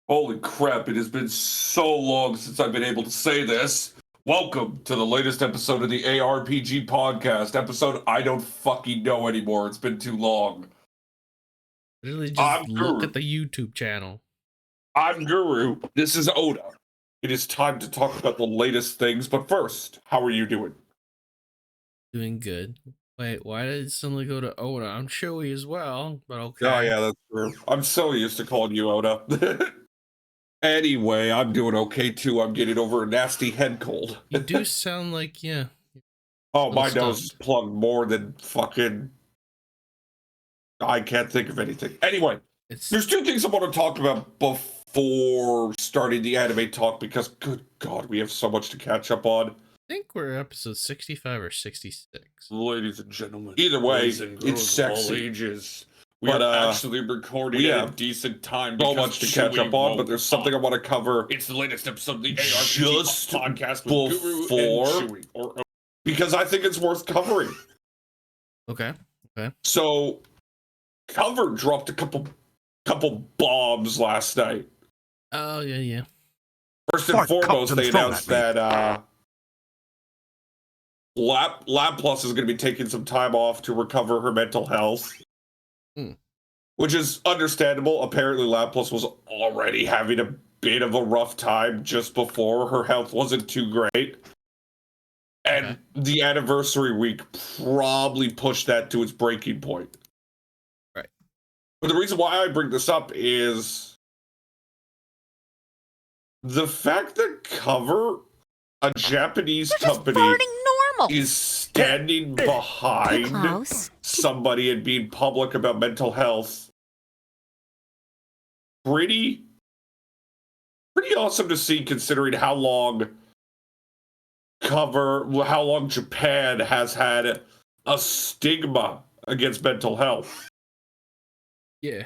Holy crap, it has been so long since I've been able to say this. Welcome to the latest episode of the EHRPG Podcast. Episode I don't fucking know anymore. It's been too long. Literally just look at the YouTube channel. I'm Guru. This is Oda. It is time to talk about the latest things, but first, how are you doing? Doing good. Wait, why did it suddenly go to Oda? I'm Chewy as well, but okay. Oh yeah, that's true. I'm so used to calling you Oda. Anyway, I'm doing okay too. I'm getting over a nasty head cold. You do sound like, yeah. Oh, my nose is plugged more than fucking... I can't think of anything. Anyway, there's two things I want to talk about before starting the anime talk, because, good God, we have so much to catch up on. I think we're episode 65 or 66. Ladies and gentlemen. Either way, it's sexy. Ages. We are actually recording at a decent time. So much to catch up on, but there's something I want to cover. It's the latest episode of the EHRPG Podcast with Guru and Chewy. Because I think it's worth covering. Okay. So, Cover dropped a couple bombs last night. Oh, yeah. First and foremost, they announced that Lab Plus is going to be taking some time off to recover her mental health. Which is understandable. Apparently, Lab Plus was already having a bit of a rough time just before. Her health wasn't too great. And the anniversary week probably pushed that to its breaking point. Right. But the reason why I bring this up is the fact that Cover, a Japanese company, is standing behind somebody and being public about mental health. Pretty awesome to see, considering how long Japan has had a stigma against mental health. Yeah.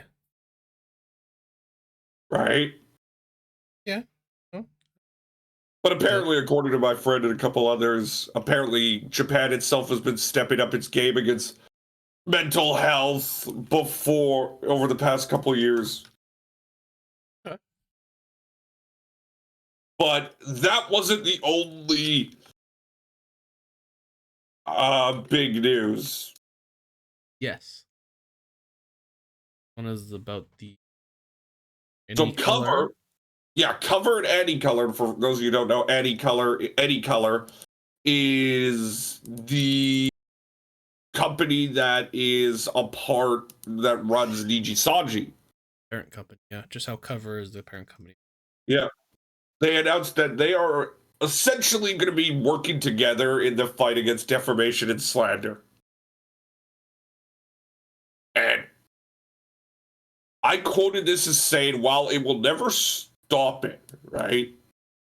Right? Yeah. But apparently, according to my friend and a couple others, apparently Japan itself has been stepping up its game against mental health over the past couple years. Okay. But that wasn't the only big news. Yes. One is about the... So Cover... Yeah, Cover and Anycolor, for those of you who don't know, Anycolor is the company that runs Nijisanji. Parent company, yeah. Just how Cover is the parent company. Yeah. They announced that they are essentially going to be working together in the fight against defamation and slander. And I quoted this as saying, while it will never stop it, right?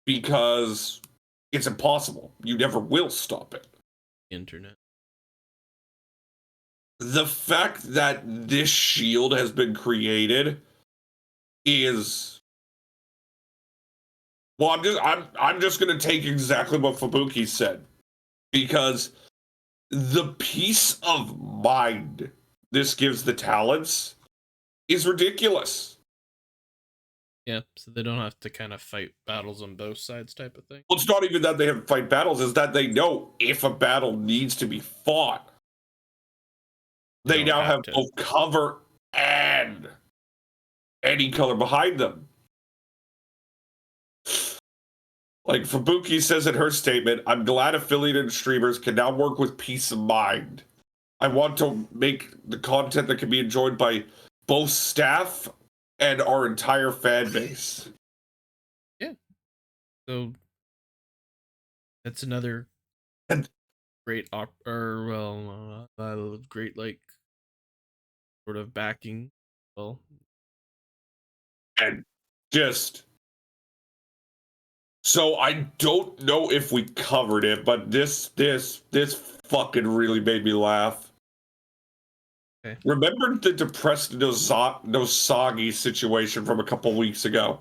Because it's impossible. You never will stop it. Internet. The fact that this shield has been created is... Well, I'm just going to take exactly what Fubuki said, because the peace of mind this gives the talents is ridiculous. Yeah, so they don't have to kind of fight battles on both sides type of thing. Well, it's not even that they have to fight battles, it's that they know if a battle needs to be fought. They now have both Cover and Anycolor behind them. Like Fubuki says in her statement, I'm glad affiliated streamers can now work with peace of mind. I want to make the content that can be enjoyed by both staff and our entire fan base. Yeah. So that's another great great, like, sort of backing. Well, and just... So I don't know if we covered it, but this fucking really made me laugh. Okay. Remember the depressed Nosagi situation from a couple weeks ago?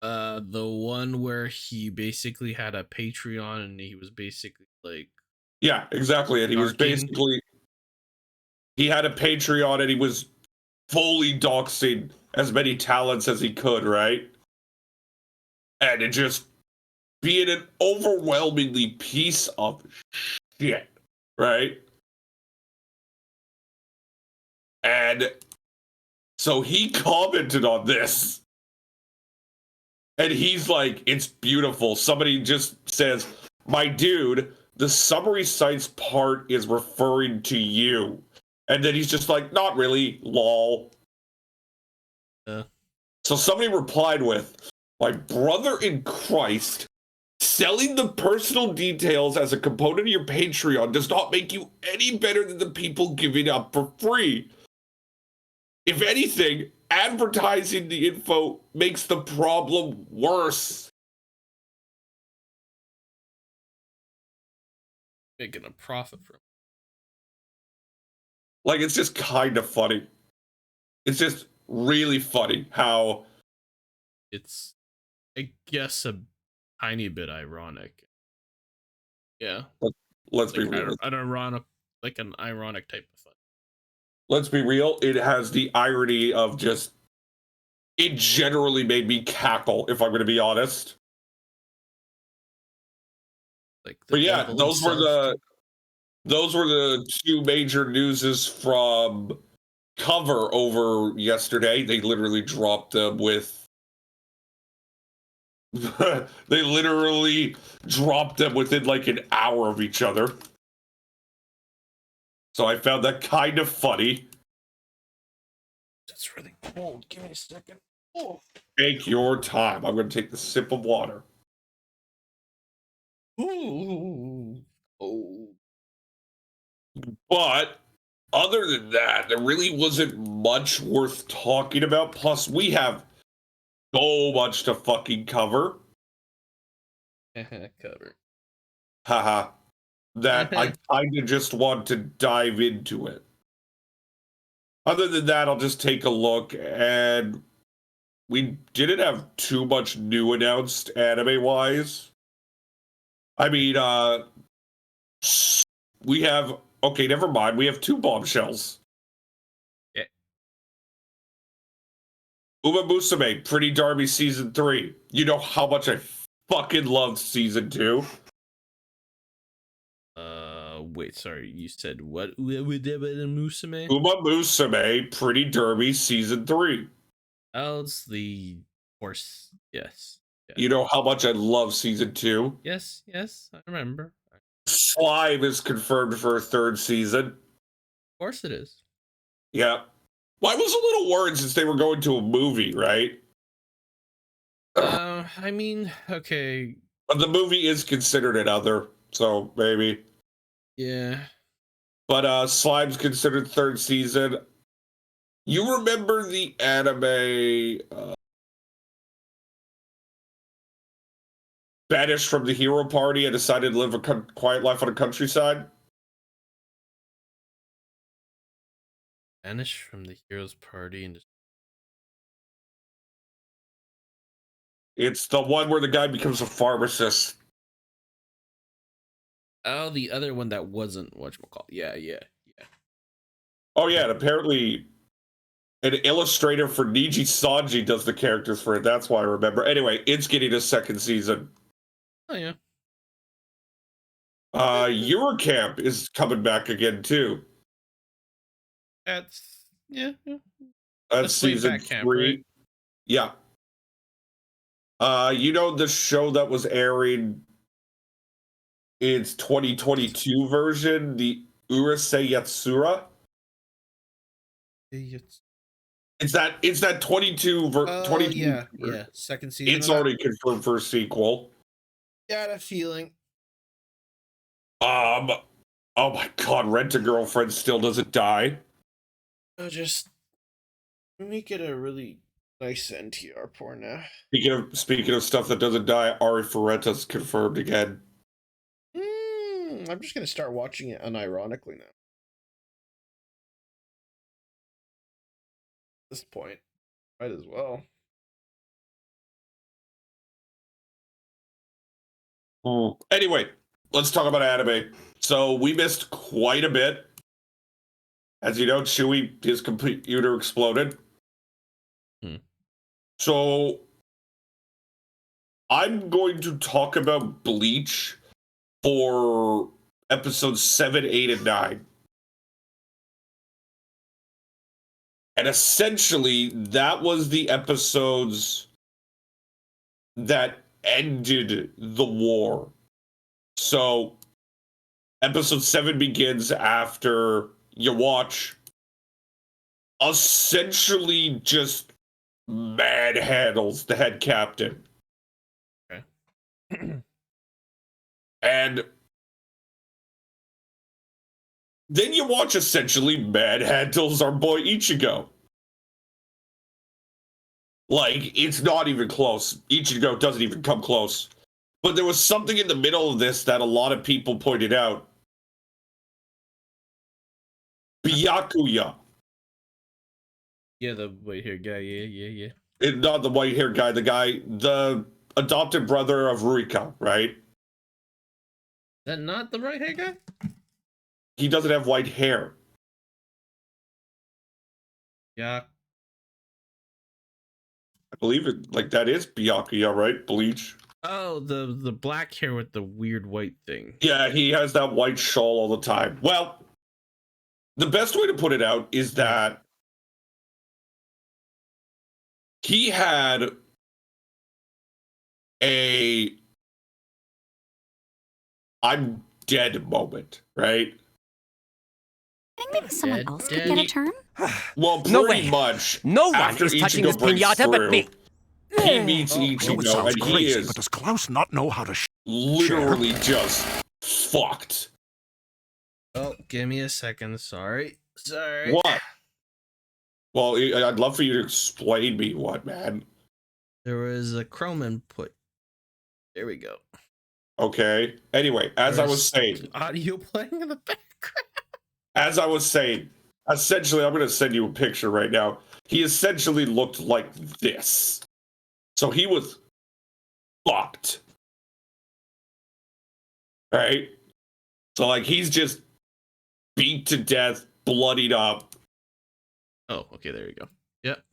The one where he basically had a Patreon and he was basically like... Yeah, exactly. And he was basically... He had a Patreon and he was fully doxing as many talents as he could, right? And it just being an overwhelmingly piece of shit, right? And so he commented on this. And he's like, it's beautiful. Somebody just says, my dude, the summary sites part is referring to you. And then he's just like, not really, lol. So somebody replied with, my brother in Christ, selling the personal details as a component of your Patreon does not make you any better than the people giving up for free. If anything, advertising the info makes the problem worse. Making a profit from it. Like, it's just kind of funny. It's just really funny how It's, I guess, a tiny bit ironic. Yeah. Let's like be real. An ironic type of fun. Let's be real. It has the irony of just, it generally made me cackle, if I'm going to be honest. Like, but yeah, those were the two major newses from Cover over yesterday. They literally dropped them with they literally dropped them within like an hour of each other. So I found that kind of funny. That's really cold. Give me a second. Oh. Take your time. I'm going to take the sip of water. Ooh. Oh. But other than that, there really wasn't much worth talking about. Plus, we have so much to fucking cover. Cover. Haha. That I kind of just want to dive into it. Other than that, I'll just take a look, and we didn't have too much new announced anime-wise. I mean, we have, okay, never mind. We have two bombshells. Yeah. Uma Musume, Pretty Derby Season 3. You know how much I fucking loved Season 2. Wait, sorry, you said what? Musume? Uma Musume, Pretty Derby Season 3. Oh, it's the horse. Yes. You know how much I love Season 2? Yes, I remember. Slime is confirmed for a third season. Of course it is. Yeah. Well, I was a little worried since they were going to a movie, right? I mean, okay. But the movie is considered another, so maybe. Yeah. But Slime's considered third season. You remember the anime banished from the hero party and decided to live a quiet life on the countryside? Banished from the hero's party and It's the one where the guy becomes a pharmacist. Oh, the other one that wasn't whatchamacallit. Yeah. Oh yeah, and apparently an illustrator for Niji Sanji does the characters for it. That's why I remember. Anyway, it's getting a second season. Oh yeah. Eurocamp is coming back again too. That's That's season 3. Camp, right? Yeah. You know the show that was airing its 2022 version, the Urusei Yatsura? It's that 22 yeah, second season. It's already confirmed for a sequel. Got a feeling. Oh my god, Rent-A-Girlfriend still doesn't die. Just make it a really nice NTR porn now. Speaking of stuff that doesn't die, Ari Ferretta's confirmed again. I'm just gonna start watching it unironically now. At this point, might as well. Anyway, let's talk about anime. So we missed quite a bit. As you know, Chewy, his computer exploded. Hmm. So I'm going to talk about Bleach for episodes 7, 8, and 9. And essentially, that was the episodes that ended the war. So episode 7 begins after you watch essentially just manhandles the head captain. Okay. And then you watch essentially manhandles our boy Ichigo. Like, it's not even close. Ichigo doesn't even come close. But there was something in the middle of this that a lot of people pointed out. Byakuya. Yeah, the white hair guy. Yeah. Not the white hair guy, the adopted brother of Rurika, right? Is that not the right hair guy? He doesn't have white hair. Yeah. I believe it, like, that is Byakuya, right? Bleach. Oh, the black hair with the weird white thing. Yeah, he has that white shawl all the time. Well, the best way to put it out is that he had a I'm dead moment, right? I think maybe someone else could Dead. get a turn. Well, No pretty way. much. No one after is touching Ichigo this breaks piñata but through, me. He meets Oh, I know it Ichigo, sounds and he crazy, is but does Klaus not know how to literally just fucked. Oh, give me a second. Sorry. What? Well, I'd love for you to explain me what, man. There was a chrome input. There we go. Okay. Anyway, as I was saying, audio playing in the background. as I was saying, essentially, I'm going to send you a picture right now. He essentially looked like this. So he was fucked. Right? So, like, he's just beat to death, bloodied up. Oh, okay, there you go. Yep.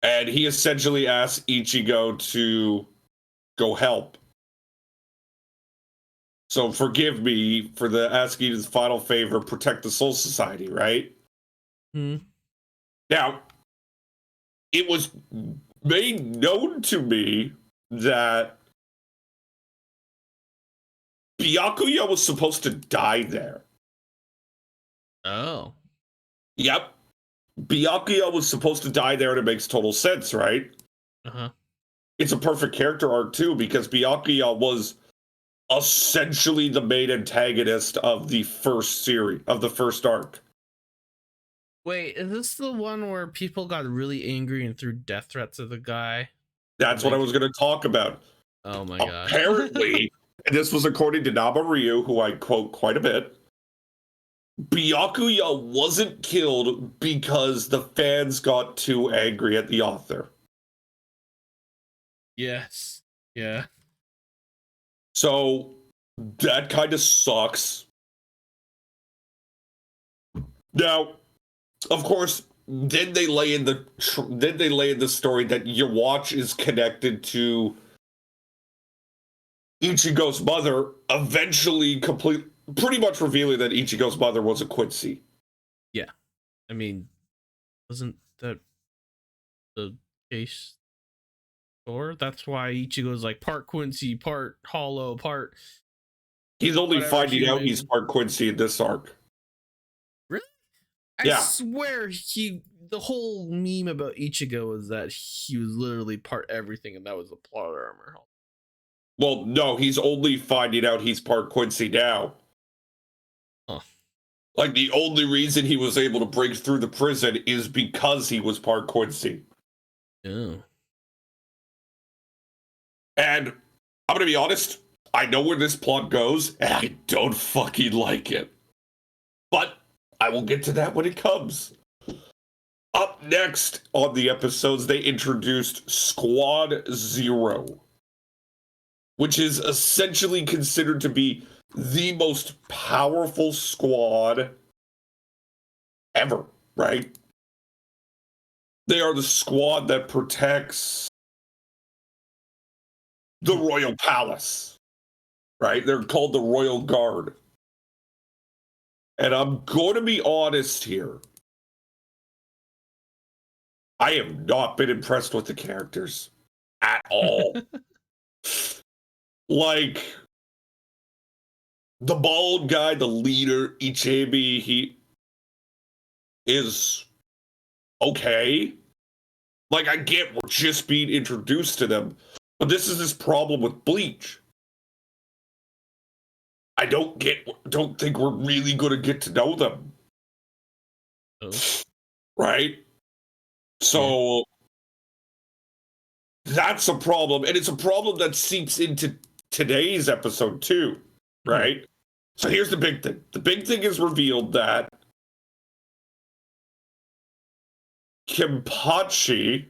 And he essentially asked Ichigo to go help. So forgive me for the asking his final favor, protect the Soul Society, right? Hmm. Now, it was made known to me that Byakuya was supposed to die there. Oh. Yep. Byakuya was supposed to die there, and it makes total sense, right? Uh-huh. It's a perfect character arc, too, because Byakuya was essentially the main antagonist of the first series, of the first arc. Wait, is this the one where people got really angry and threw death threats at the guy? That's what I was going to talk about. Oh my gosh. Apparently, and this was according to Nabaryu, who I quote quite a bit, Byakuya wasn't killed because the fans got too angry at the author. Yes. Yeah. So that kind of sucks. Now, of course, then they lay in the story that your watch is connected to Ichigo's mother, eventually pretty much revealing that Ichigo's mother was a Quincy. Yeah. I mean, wasn't that the case before? That's why Ichigo's like part Quincy, part Hollow, part. He's only whatever finding out human. he's part Quincy in this arc. Really? I Yeah. swear the whole meme about Ichigo is that he was literally part everything and that was the plot armor. Well, no, he's only finding out he's part Quincy now. Huh. Like, the only reason he was able to break through the prison is because he was part Quincy. Oh. And I'm going to be honest, I know where this plot goes, and I don't fucking like it. But I will get to that when it comes. Up next on the episodes, they introduced Squad Zero, which is essentially considered to be the most powerful squad ever, right? They are the squad that protects the royal palace, right? They're called the Royal Guard. And I'm going to be honest here. I have not been impressed with the characters at all. Like, the bald guy, the leader, Ichibi, he is okay. Like, I get we're just being introduced to them, but this is this problem with Bleach. I don't think we're really going to get to know them. Oh. Right? So that's a problem, and it's a problem that seeps into today's episode too, right? Mm-hmm. So here's the big thing. The big thing is revealed that Kenpachi.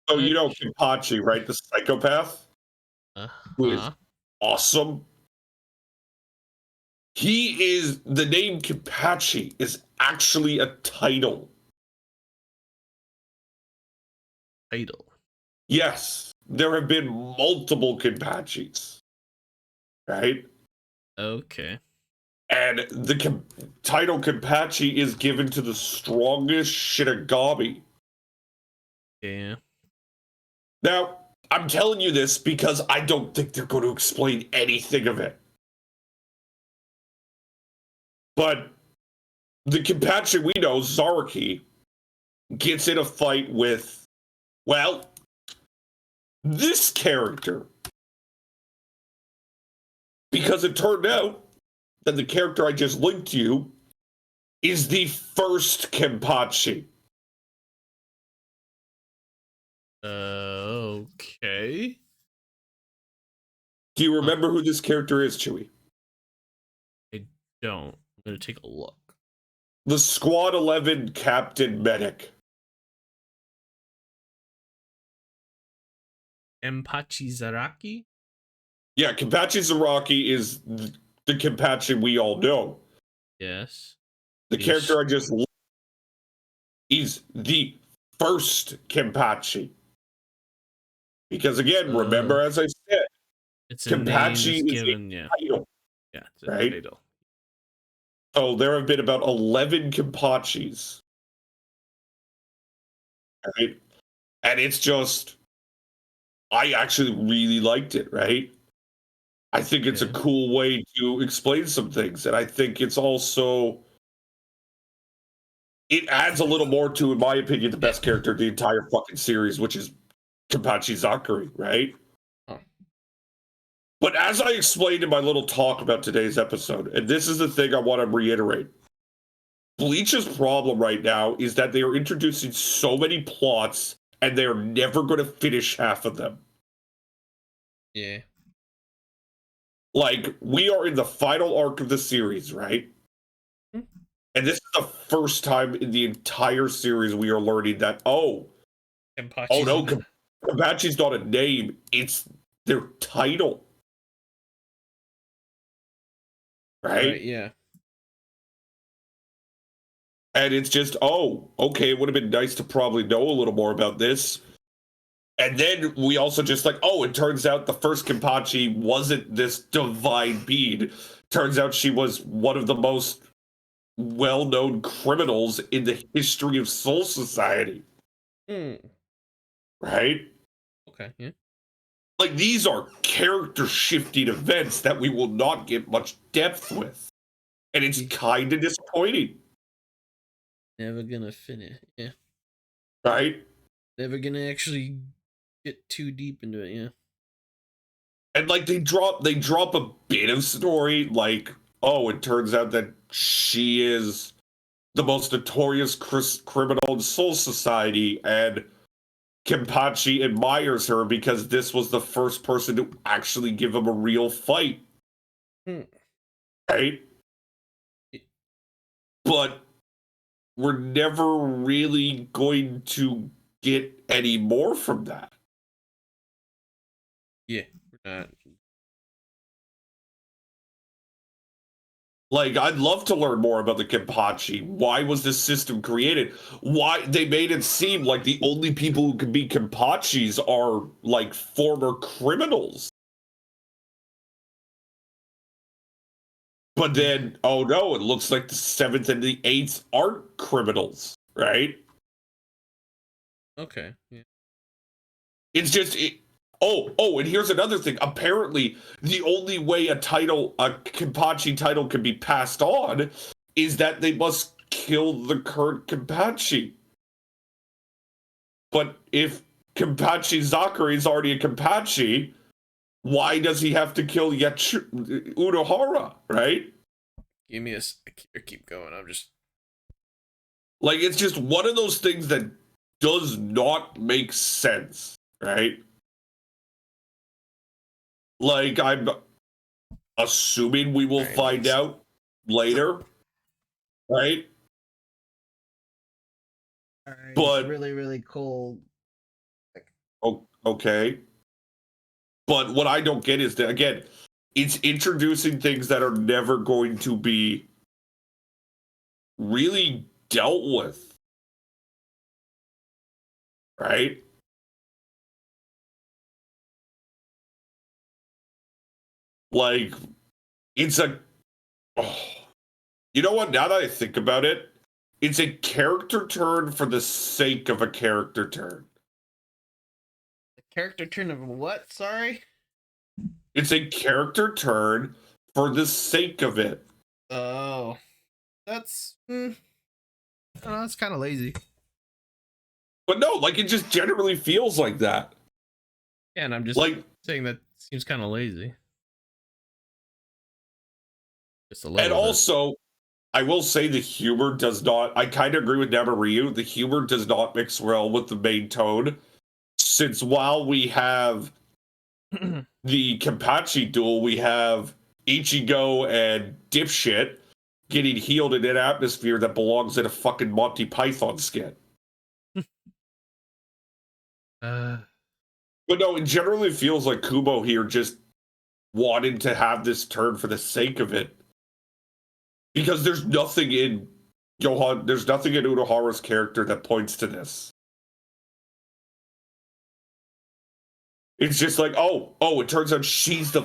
Oh, you know Kenpachi, right? The psychopath who is awesome. He is, the name Kenpachi is actually a title. Title. Yes, there have been multiple Kenpachis, right? Okay. And the title Kenpachi is given to the strongest Shinigami. Yeah. Now, I'm telling you this because I don't think they're going to explain anything of it. But the Kenpachi we know, Zaraki, gets in a fight with, well, this character. Because it turned out that the character I just linked to you is the first Kenpachi. Okay. Do you remember who this character is, Chewy? I don't. I'm going to take a look. The Squad 11 Captain Medic. Kenpachi Zaraki? Yeah, Kenpachi Zaraki is the Kenpachi we all know. Yes. The character I just is the first Kenpachi. Because again, remember as I said, it's Kenpachi is given, a title. Yeah, it's right? Title. So there have been about 11 Kenpachis. Right? And it's just, I actually really liked it, right? I think it's a cool way to explain some things. And I think it's also, it adds a little more to, in my opinion, the best character of the entire fucking series, which is Kenpachi Zakari, right? Huh. But as I explained in my little talk about today's episode, and this is the thing I want to reiterate, Bleach's problem right now is that they are introducing so many plots and they're never going to finish half of them. Yeah. Like, we are in the final arc of the series, right? Mm-hmm. And this is the first time in the entire series we are learning that, Kenpachi's not a name, it's their title. Right? Yeah. And it's just, okay, it would have been nice to probably know a little more about this. And then we also just it turns out the first Kenpachi wasn't this divine being. Turns out she was one of the most well-known criminals in the history of Soul Society. Right? Okay, yeah. Like, these are character-shifting events that we will not get much depth with. And it's kind of disappointing. Never gonna finish, yeah. Right? Never gonna actually get too deep into it, yeah. And they drop a bit of story, it turns out that she is the most notorious criminal in Soul Society, and Kenpachi admires her because this was the first person to actually give him a real fight. Right? But we're never really going to get any more from that. Yeah, we're not. Like, I'd love to learn more about the Kenpachi. Why was this system created? Why they made it seem like the only people who can be Kenpachis are like former criminals. But then, oh no, it looks like the 7th and the 8th aren't criminals, right? Okay. Yeah. It's just, and here's another thing. Apparently, the only way a Kenpachi title can be passed on is that they must kill the current Kenpachi. But if Kenpachi Zachary is already a Kenpachi, why does he have to kill Unohara, right? Give me a sec here. Keep going. I'm just... Like, it's just one of those things that does not make sense, right? Like, I'm assuming we will find out later, right? All right, But really, really cool. Okay. But what I don't get is that, again, it's introducing things that are never going to be really dealt with. Right? Like, it's a... Oh, you know what? Now that I think about it, it's a character turn for the sake of a character turn. The character turn of what? Sorry? It's a character turn for the sake of it. Oh. That's... that's kind of lazy. But no, like, it just generally feels like that. Yeah, and I'm just like saying that seems kind of lazy. Just a little and bit. also, I will say the humor does not... I kind of agree with Namaru. The humor does not mix well with the main tone. Since while we have the Kenpachi duel, we have Ichigo and Dipshit getting healed in an atmosphere that belongs in a fucking Monty Python skit. But no, it generally feels like Kubo here just wanted to have this turn for the sake of it. Because there's nothing in Unohara's character that points to this. It's just like, it turns out she's the...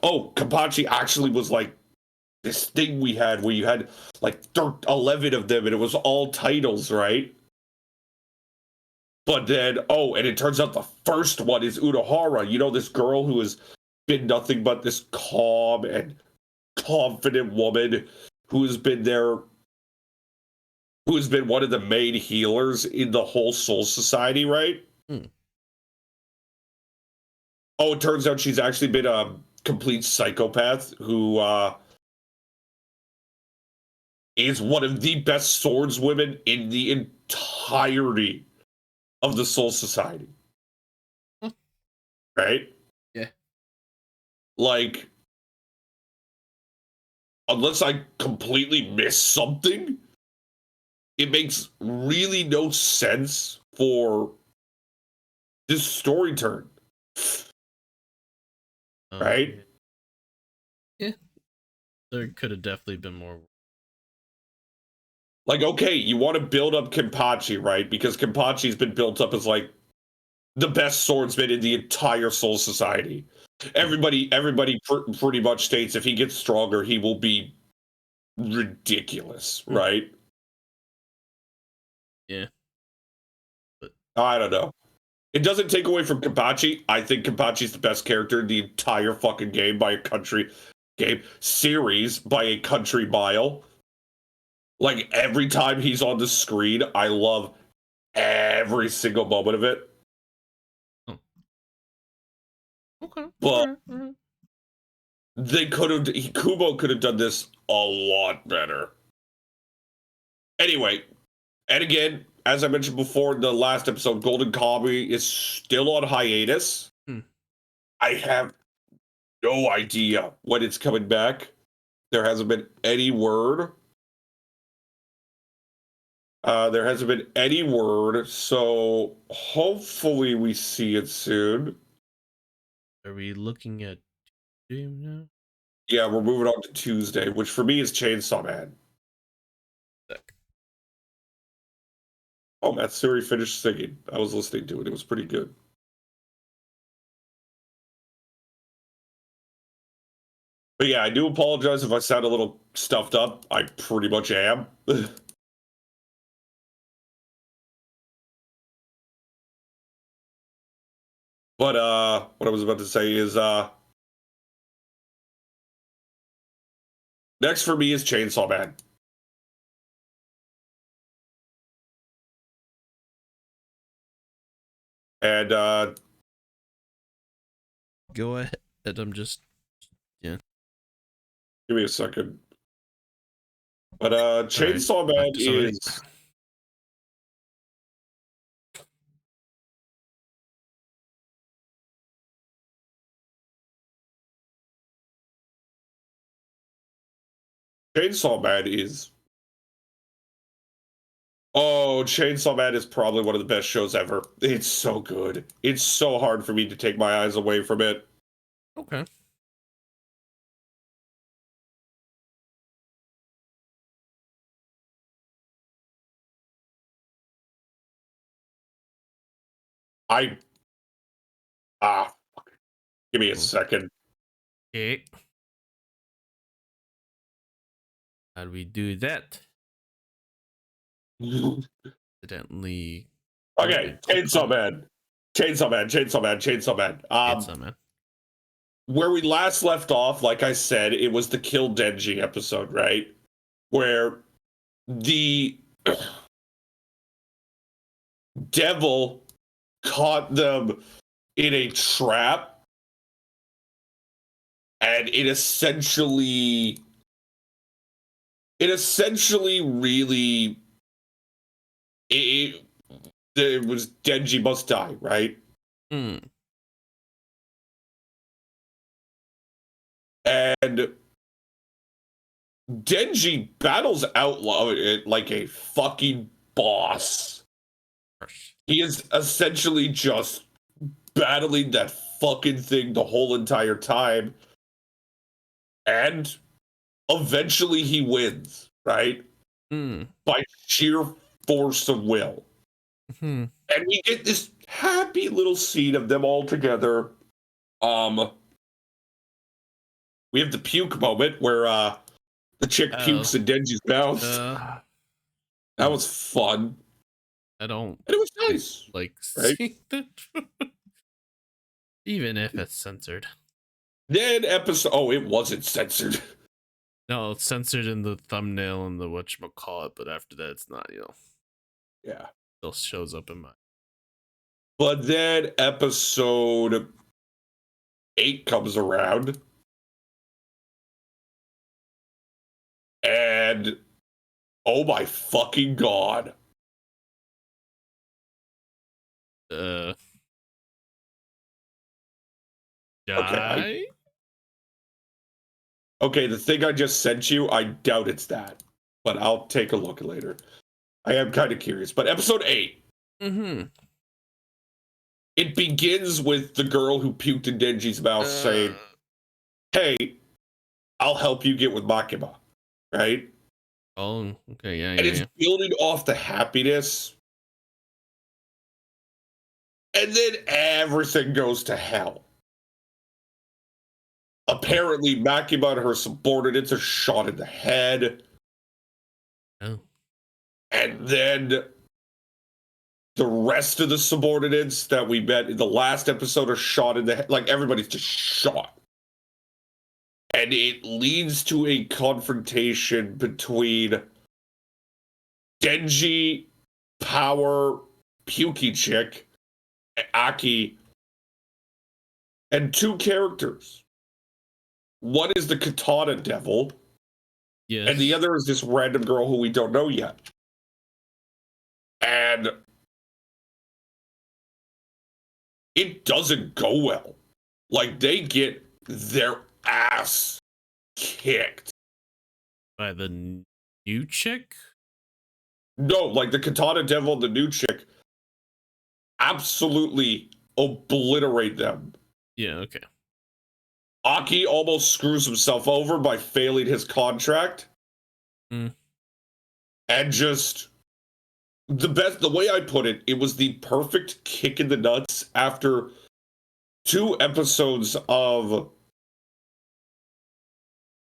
Kenpachi actually was like this thing we had where you had like 11 of them and it was all titles, right? But then, and it turns out the first one is Unohara. You know, this girl who has been nothing but this calm and confident woman who has been one of the main healers in the whole Soul Society, right? Oh, it turns out she's actually been a complete psychopath who is one of the best swordswomen in the entirety of the Soul Society. Right? Yeah. Like, unless I completely miss something, it makes really no sense for this story turn. Right? Yeah. There could have definitely been more. Like, okay, you want to build up Kenpachi, right? Because Kenpachi's been built up as like the best swordsman in the entire Soul Society. Everybody pretty much states if he gets stronger, he will be ridiculous, right? Yeah. But I don't know. It doesn't take away from Kenpachi. I think Kenpachi's the best character in the entire fucking game by a country series by a country mile. Like, every time he's on the screen, I love every single moment of it. Oh. Okay. But Kubo could have done this a lot better. Anyway, and again, as I mentioned before in the last episode, Golden Kamuy is still on hiatus. I have no idea when it's coming back. There hasn't been any word. So hopefully we see it soon. Are we looking at Doom now? Yeah, we're moving on to Tuesday, which for me is Chainsaw Man. Sick. Oh, Matsuri finished singing. I was listening to it. It was pretty good. But yeah, I do apologize if I sound a little stuffed up. I pretty much am. But what I was about to say is next for me is Chainsaw Man. And Go ahead. I'm just give me a second. But Sorry. Chainsaw Man Sorry. is Chainsaw Man is Chainsaw Man is probably one of the best shows ever. It's so good. It's so hard for me to take my eyes away from it. Okay. I give me a second. Okay. How do we do that? Evidently. Okay, Chainsaw Man. Chainsaw Man. Chainsaw Man. Where we last left off, like I said, it was the Kill Denji episode, right? Where the devil caught them in a trap, and it essentially really it was Denji must die, right? Hmm. And Denji battles Outlaw it like a fucking boss. He is essentially just battling that fucking thing the whole entire time. And eventually he wins, right? By sheer force of will. And we get this happy little scene of them all together. We have the puke moment where the chick pukes in Denji's mouth. That was fun. I don't. And it was nice. Like, right? see that? Even if it's censored. Then it wasn't censored. No, it's censored in the thumbnail and the whatchamacallit, but after that, it's not, Yeah. Still shows up in my. But then episode 8 comes around. And oh my fucking god. Die? Okay, the thing I just sent you, I doubt it's that. But I'll take a look later. I am kind of curious. But episode 8. It begins with the girl who puked in Denji's mouth saying, hey, I'll help you get with Makima. Right? Oh, okay, yeah, and it's building off the happiness. And then everything goes to hell. Apparently, Makima and her subordinates are shot in the head. Oh. And then the rest of the subordinates that we met in the last episode are shot in the head. Like, everybody's just shot. And it leads to a confrontation between Denji, Power, Pukey Chick, Aki, and 2 characters. One is the Katana Devil, and the other is this random girl who we don't know yet. And it doesn't go well. Like, they get their ass kicked. By the new chick? No, like the Katana Devil, the new chick, absolutely obliterate them. Yeah, okay. Aki almost screws himself over by failing his contract. Mm. And just the way I put it, it was the perfect kick in the nuts after 2 episodes of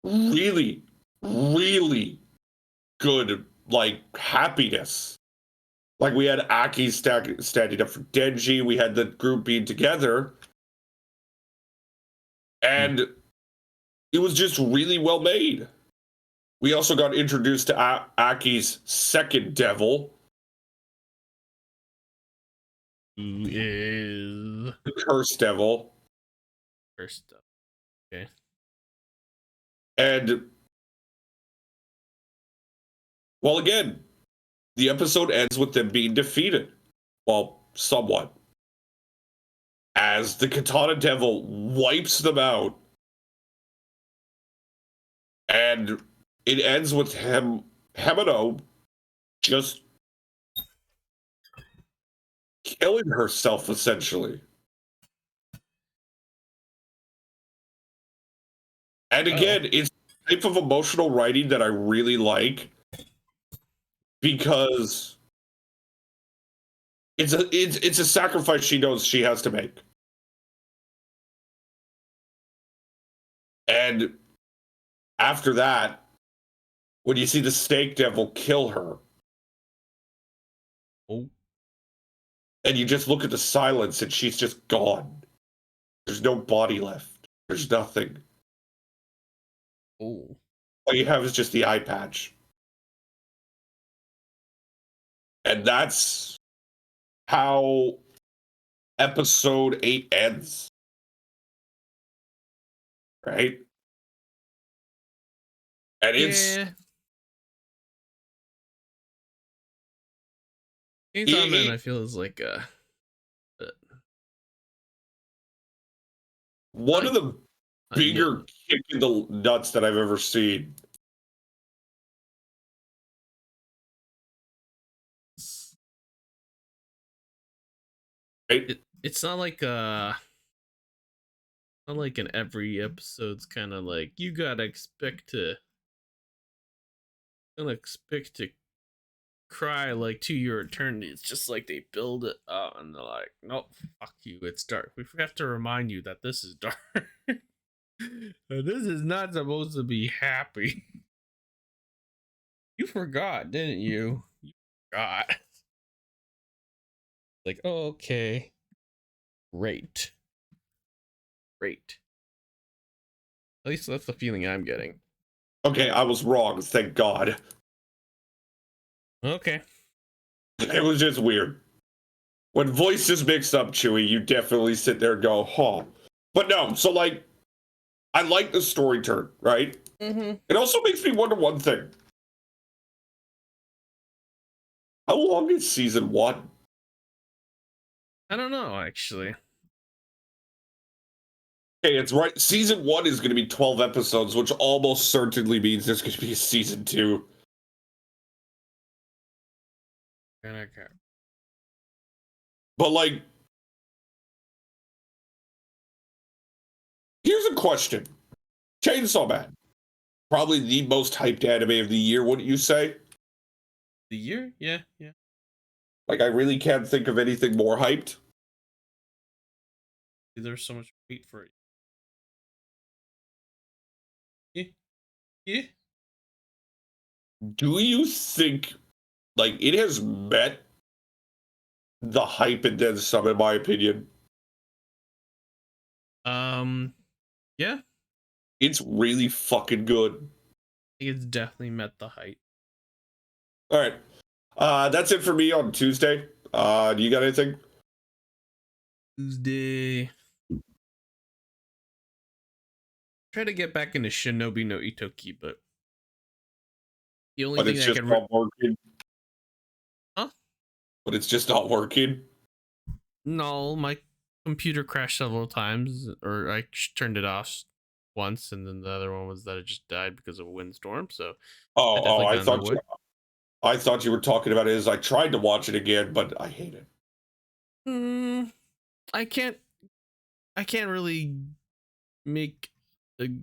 really, really good, like, happiness. Like, we had Aki standing up for Denji, we had the group being together, and it was just really well made. We also got introduced to Aki's second devil, Who is the Curse Devil. first up? Okay. And, well, again, the episode ends with them being defeated. Well, somewhat. As the Katana Devil wipes them out. And it ends with Himeno just killing herself, essentially. And again, it's the type of emotional writing that I really like, because it's a sacrifice she knows she has to make. And after that, when you see the Snake Devil kill her, and you just look at the silence and she's just gone. There's no body left. There's nothing. Oh. All you have is just the eye patch. And that's how episode 8 ends. Right? And it's... Chainsaw Man, I feel, is like one of the bigger kick in the nuts that I've ever seen. It's not like not like in every episode's kind of like you gotta expect to cry like to your eternity. It's just like they build it up and they're like, nope, fuck you, it's dark. We forgot to remind you that this is dark. This is not supposed to be happy. You forgot, didn't you? You forgot. Like, oh, okay. Great. At least that's the feeling I'm getting. Okay, I was wrong, thank God. Okay. It was just weird. When voices mix up, Chewy, you definitely sit there and go, huh. But no, so, like, I like the story turn, right? Mm-hmm. It also makes me wonder one thing. How long is season 1? I don't know, actually. Okay, it's right. Season 1 is going to be 12 episodes, which almost certainly means there's going to be a season 2. Okay. But, like, here's a question. Chainsaw Man. Probably the most hyped anime of the year, wouldn't you say? The year? Yeah. Like, I really can't think of anything more hyped. There's so much wait for it. Yeah. Do you think, like, it has met the hype and then some, in my opinion? Yeah. It's really fucking good. I think it's definitely met the hype. All right. That's it for me on Tuesday. Do you got anything? Tuesday. Try to get back into Shinobi no Itoki, but the only thing it's I just can not working. Huh? But it's just not working. No, my computer crashed several times, or I turned it off once, and then the other one was that it just died because of a windstorm. So I thought you were talking about it as I tried to watch it again, but I hate it. I can't really make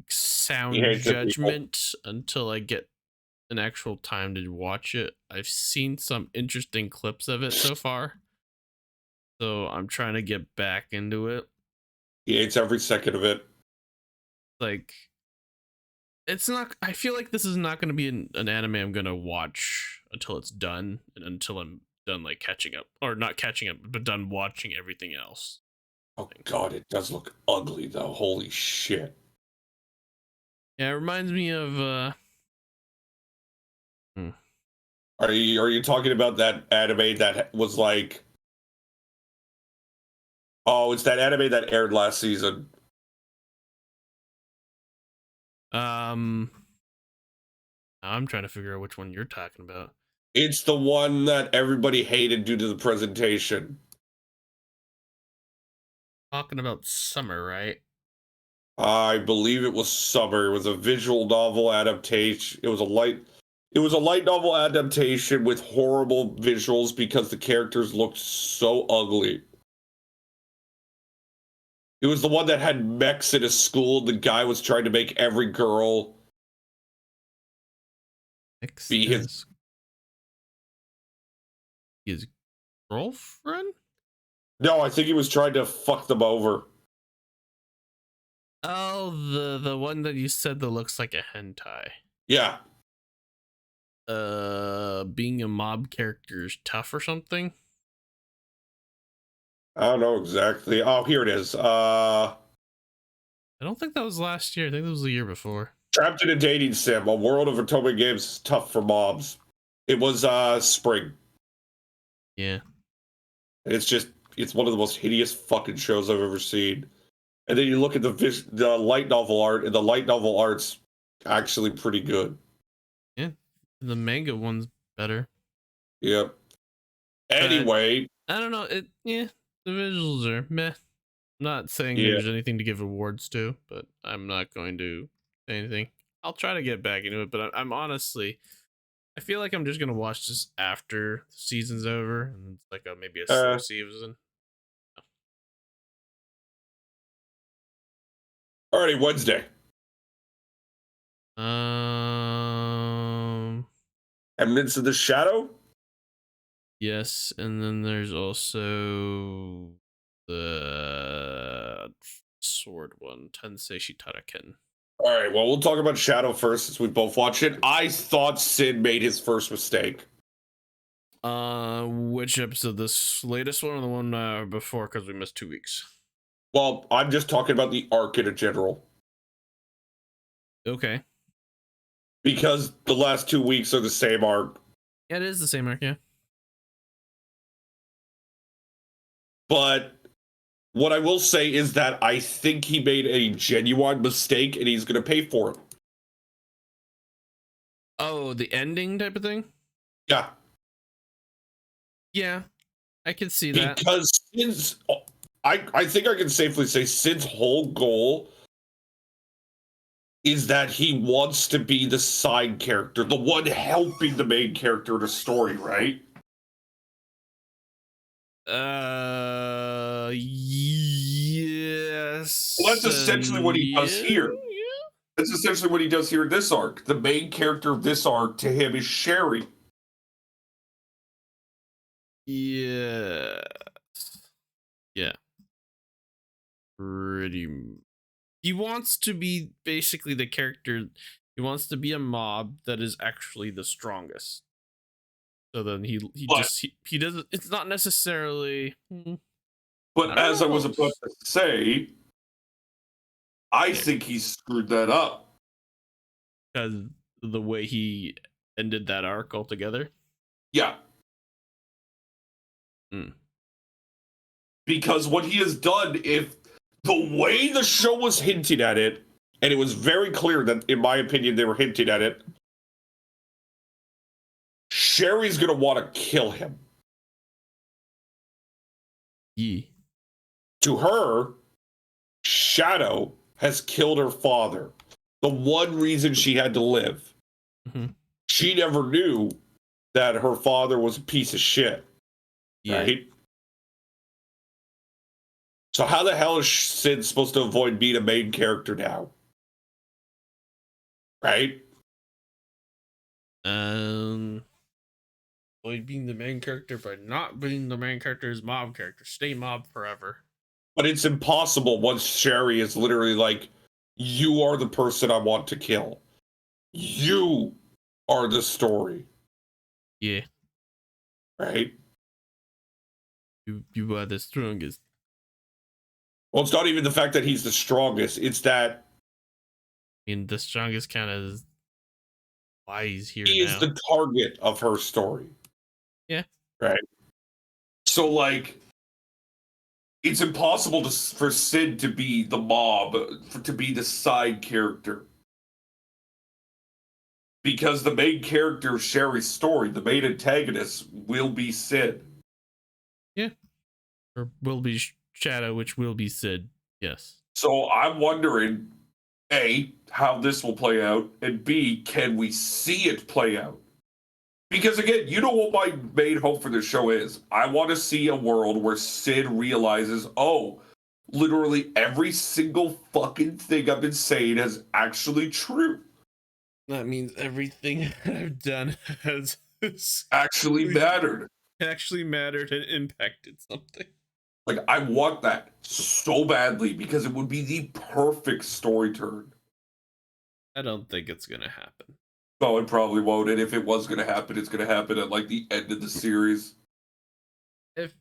sound He hates it, people. judgment until I get an actual time to watch it. I've seen some interesting clips of it so far, so I'm trying to get back into it. He hates every second of it. Like, it's not. I feel like this is not going to be an anime I'm going to watch until it's done, and until I'm done like catching up, or not catching up, but done watching everything else. Oh god, it does look ugly though. Holy shit. Yeah, it reminds me of Are you talking about that anime that was like, oh, it's that anime that aired last season. I'm trying to figure out which one you're talking about. It's the one that everybody hated due to the presentation. Talking about Summer, right? I believe it was Summer. It was a visual novel adaptation. It was a light novel adaptation with horrible visuals because the characters looked so ugly. It was the one that had mechs in a school. The guy was trying to make every girl be his girlfriend? No, I think he was trying to fuck them over. Oh, the one that you said that looks like a hentai. Yeah. Being a mob character is tough or something? I don't know exactly. Oh, here it is. I don't think that was last year. I think that was the year before. Trapped in a dating sim. A world of atomic games is tough for mobs. It was spring. Yeah. It's one of the most hideous fucking shows I've ever seen. And then you look at the light novel art, and the light novel art's actually pretty good. Yeah. The manga one's better. Yep. Anyway. I don't know. The visuals are meh. I'm not saying there's anything to give awards to, but I'm not going to say anything. I'll try to get back into it, but I'm honestly, I feel like I'm just gonna watch this after the season's over, and it's like maybe a slow season. Alrighty, Wednesday. Eminence of the Shadow? Yes, and then there's also the sword one, Tensei Shitaraken. Alright, well, we'll talk about Shadow first since we both watched it. I thought Sid made his first mistake. Which episode? This latest one or the one before, because we missed 2 weeks? Well, I'm just talking about the arc in general. Okay. Because the last 2 weeks are the same arc. Yeah, it is the same arc, yeah. But what I will say is that I think he made a genuine mistake and he's going to pay for it. Oh, the ending type of thing? Yeah. Yeah, I can see that. Because Sid's, I think I can safely say Sid's whole goal is that he wants to be the side character, the one helping the main character in a story, right? Yes. Well, that's essentially what he does here. Yeah. That's essentially what he does here in this arc. The main character of this arc to him is Sherry. Yes. Yeah. He wants to be basically the character. He wants to be a mob that is actually the strongest. So then he doesn't. It's not necessarily. But as I was about to say, I think he screwed that up Because the way he ended that arc altogether. Yeah. Because what he has done, if the way the show was hinting at it, and it was very clear that, in my opinion, they were hinting at it, Sherry's gonna want to kill him. Yeah. To her, Shadow has killed her father. The one reason she had to live. Mm-hmm. She never knew that her father was a piece of shit. Yeah. Right? So how the hell is Sid supposed to avoid being a main character now? right? Avoid being the main character, but not being the main character is mob character. Stay mob forever. But it's impossible once Sherry is literally like, you are the person I want to kill. You are the story. Yeah. Right? You are the strongest. Well, it's not even the fact that he's the strongest. It's that I mean, the strongest kind of is why he's here he now. is the target of her story. Yeah. Right? So, like, it's impossible for Sid to be the mob, to be the side character. Because the main character of Sherry's story, the main antagonist, will be Sid. Yeah. Or will be Shadow, which will be Sid. Yes. So I'm wondering, A, how this will play out, and B, can we see it play out? Because again, you know what my main hope for this show is? I want to see a world where Sid realizes, oh, literally every single fucking thing I've been saying is actually true. That means everything I've done has actually mattered. Actually mattered and impacted something. Like, I want that so badly because it would be the perfect story turn. I don't think it's going to happen. No, it probably won't. And if it was going to happen, it's going to happen at like the end of the series. If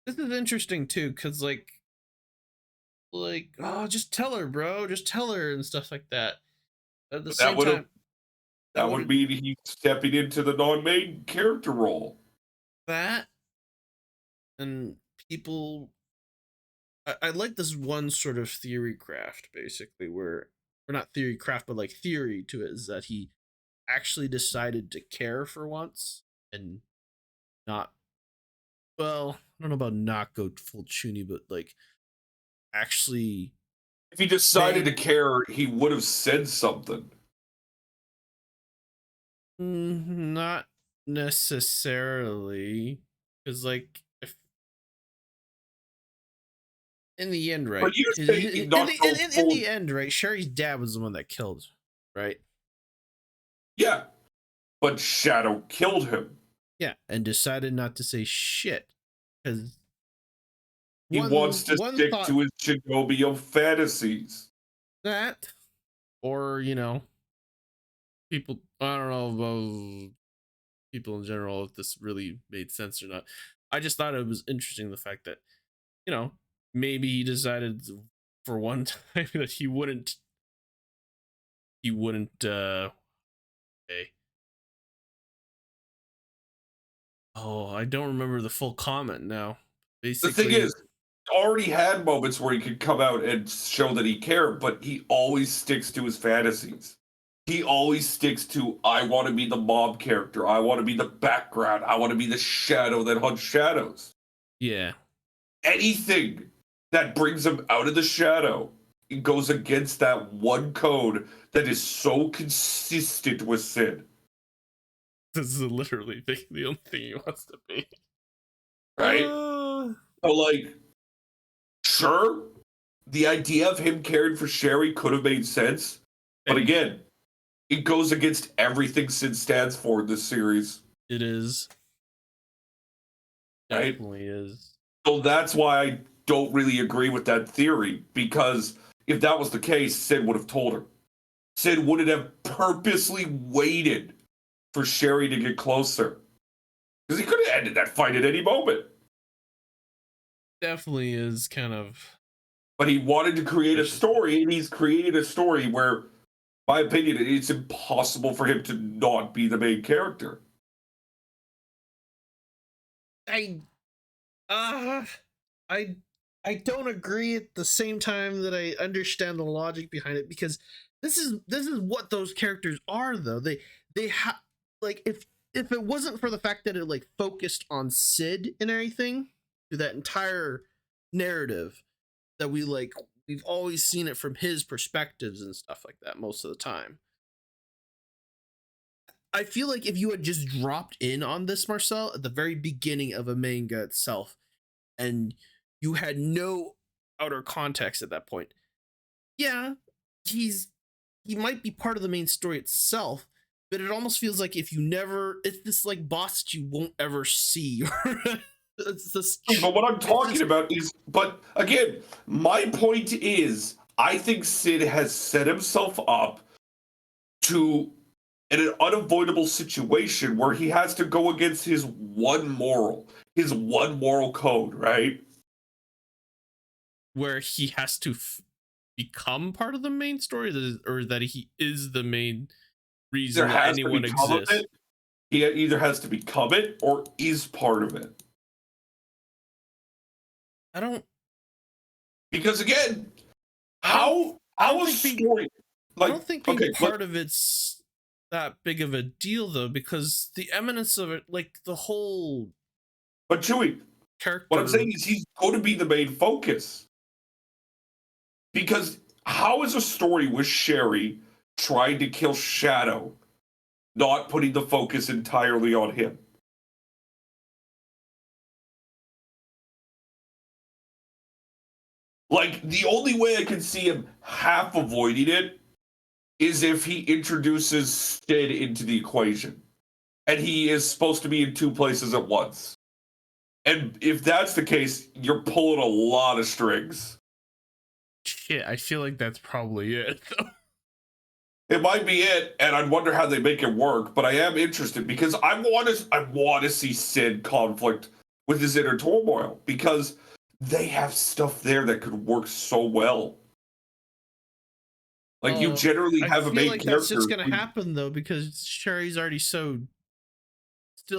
this is interesting too, because like, oh, just tell her, bro, just tell her and stuff like that. At the same time, that would mean he's stepping into the non-main character role. That and people, I like this one sort of theory craft, basically, or not theory craft, but like theory to it, is that he actually decided to care for once and not, well, I don't know about not go full Chewy, but like actually, if he decided to care, he would have said something. Not necessarily, because like if in the end, right? In the end, right? Sherry's dad was the one that killed, right? Yeah, but Shadow killed him. Yeah, and decided not to say shit because he wants to stick to his Shinobi fantasies. That, or people. I don't know about people in general if this really made sense or not. I just thought it was interesting the fact that maybe he decided for one time that he wouldn't I don't remember the full comment now. Basically, the thing is, already had moments where he could come out and show that he cared, but he always sticks to his fantasies. He always sticks to, I want to be the mob character. I want to be the background. I want to be the shadow that hunts shadows. Yeah. Anything that brings him out of the shadow, it goes against that one code that is so consistent with Sid. This is literally the only thing he wants to be. Right? So, like, sure, the idea of him caring for Sherry could have made sense. But again, it goes against everything Sid stands for in this series. It is. Right? It definitely is. So that's why I don't really agree with that theory, because if that was the case, Sid would have told her. Sid wouldn't have purposely waited for Sherry to get closer. Because he could have ended that fight at any moment. Definitely is kind of. But he wanted to create a story, and he's created a story where, my opinion, it's impossible for him to not be the main character. I don't agree at the same time that I understand the logic behind it, because this is what those characters are, though. They have, like, if it wasn't for the fact that it like focused on Sid and everything through that entire narrative, that we've always seen it from his perspectives and stuff like that most of the time. I feel like if you had just dropped in on this, Marcel, at the very beginning of a manga itself, and you had no outer context at that point, yeah, he's he might be part of the main story itself, but it almost feels like if you never, it's this like boss that you won't ever see. It's this, But what I'm talking about is, but again, my point is, I think Sid has set himself up to in an unavoidable situation where he has to go against his one moral code, right? where he has to become part of the main story, or that he is the main reason that anyone exists. He either has to become it or is part of it. I don't, because again, I don't how a think story like I don't think being part of it's that big of a deal though, because the eminence of it, like the whole but Chewy, character. what I'm saying is he's going to be the main focus. Because how is a story with Sherry trying to kill Shadow not putting the focus entirely on him? Like, the only way I can see him half avoiding it is if he introduces Sid into the equation. And he is supposed to be in two places at once. And if that's the case, you're pulling a lot of strings. Shit, I feel like that's probably it, though. It might be it, and I wonder how they make it work, but I am interested because I want to see Sid conflict with his inner turmoil because they have stuff there that could work so well. Like you generally have a main character. That's just gonna happen though, because Sherry's already still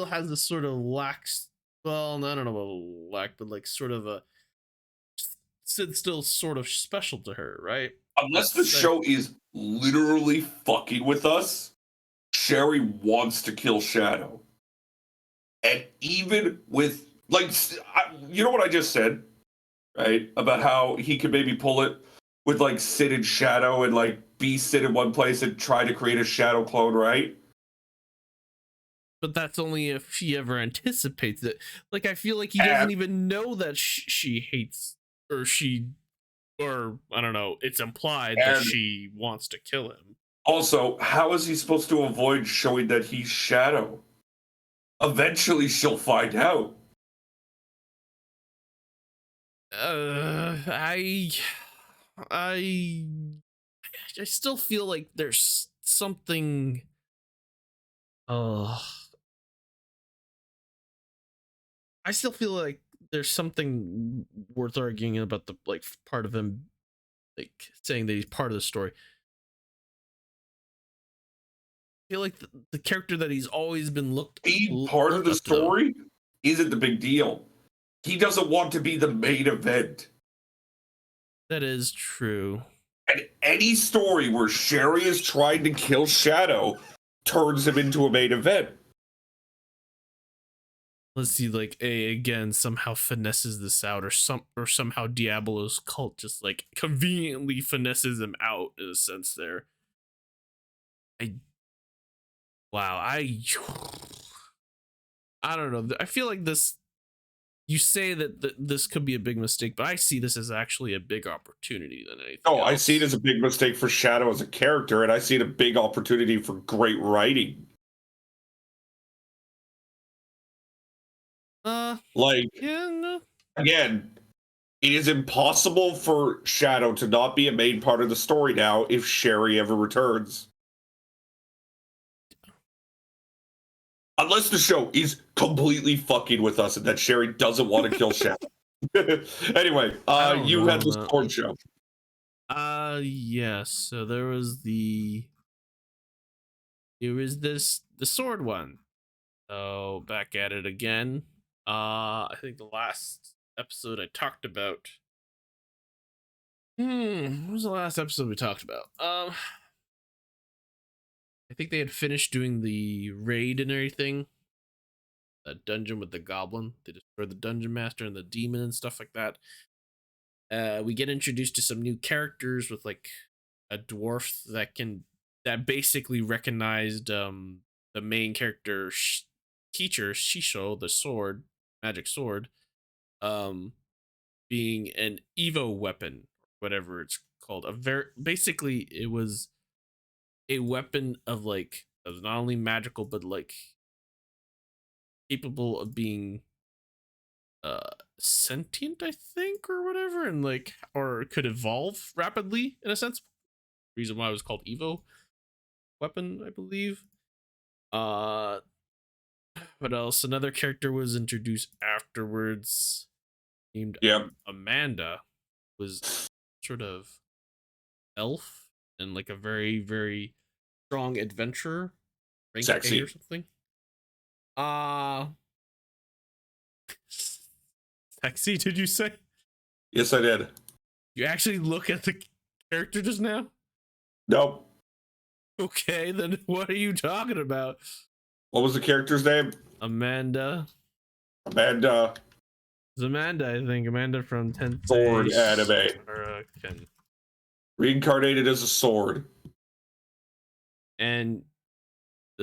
has this sort of lax. Well, I don't know about lack, but like sort of a Sid's still sort of special to her, right? Unless the show is literally fucking with us, Sherry wants to kill Shadow. And even with, like, you know what I just said, right? About how he could maybe pull it with, like, Sid and Shadow and, like, be Sid in one place and try to create a Shadow clone, right? But that's only if she ever anticipates it. Like, I feel like he doesn't even know that she hates, or I don't know, it's implied that she wants to kill him. Also, how is he supposed to avoid showing that he's Shadow? Eventually she'll find out. I still feel like there's something. I still feel like there's something worth arguing about the like part of him, like saying that he's part of the story. I feel like the character that he's always been being part of the story isn't the big deal. He doesn't want to be the main event. That is true. And any story where Sherry is trying to kill Shadow turns him into a main event. Let's see, like again somehow finesses this out, or somehow Diablo's cult just like conveniently finesses him out in a sense there. I don't know. I feel like this. You say that this could be a big mistake, but I see this as actually a big opportunity than anything else. I see it as a big mistake for Shadow as a character, and I see it a big opportunity for great writing. Again, it is impossible for Shadow to not be a main part of the story now if Sherry ever returns. Unless the show is completely fucking with us and that Sherry doesn't want to kill Shadow. Anyway, you had the sword show. Yes. So there was the sword one. So back at it again. I think the last episode I talked about. What was the last episode we talked about? I think they had finished doing the raid and everything. That dungeon with the goblin. They destroyed the dungeon master and the demon and stuff like that. We get introduced to some new characters with like a dwarf that basically recognized the main character teacher Shisho, the magic sword, being an Evo weapon, whatever it's called. Basically it was a weapon of like that was not only magical but like capable of being sentient, I think, or whatever, and like or could evolve rapidly in a sense. Reason why it was called Evo weapon, I believe. What else? Another character was introduced afterwards named Amanda, was sort of elf and like a very, very strong adventurer, rank Sexy. A or something. Sexy, did you say? Yes, I did. You actually look at the character just now? Nope. Okay, then what are you talking about? What was the character's name? Amanda. Amanda. It's Amanda, I think. Amanda from Tensei Sword anime. Shuriken. Reincarnated as a sword. And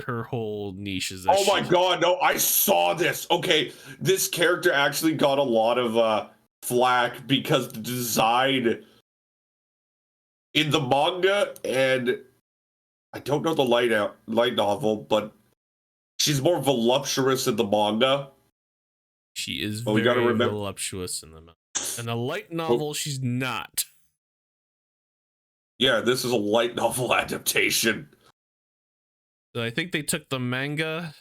her whole niche is that oh my god, no, I saw this. Okay, this character actually got a lot of flack because the design in the manga, and I don't know the light novel, but she's more voluptuous in the manga. She is we gotta very remember voluptuous in the manga. In a light novel, she's not. Yeah, this is a light novel adaptation. So I think they took the manga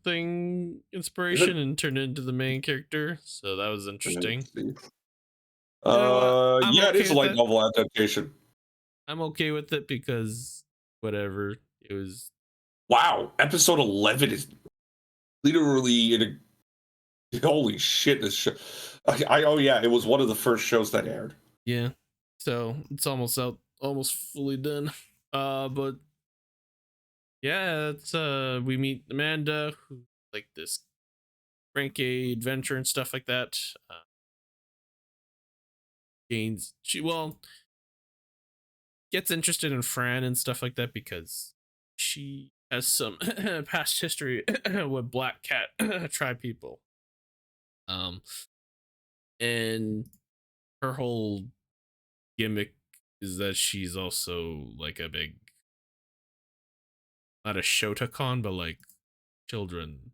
thing inspiration and turned it into the main character. So that was interesting. Yeah, okay it is a light novel adaptation. I'm okay with it because whatever. It was wow, episode 11 is literally in a holy shit, this show. Oh yeah, it was one of the first shows that aired. Yeah. So it's almost out, almost fully done. But yeah, it's we meet Amanda, who like this rank A adventure and stuff like that. Gets interested in Fran and stuff like that because she has some past history with Black Cat tribe people. And her whole gimmick is that she's also like a big, not a Shotacon, but like children,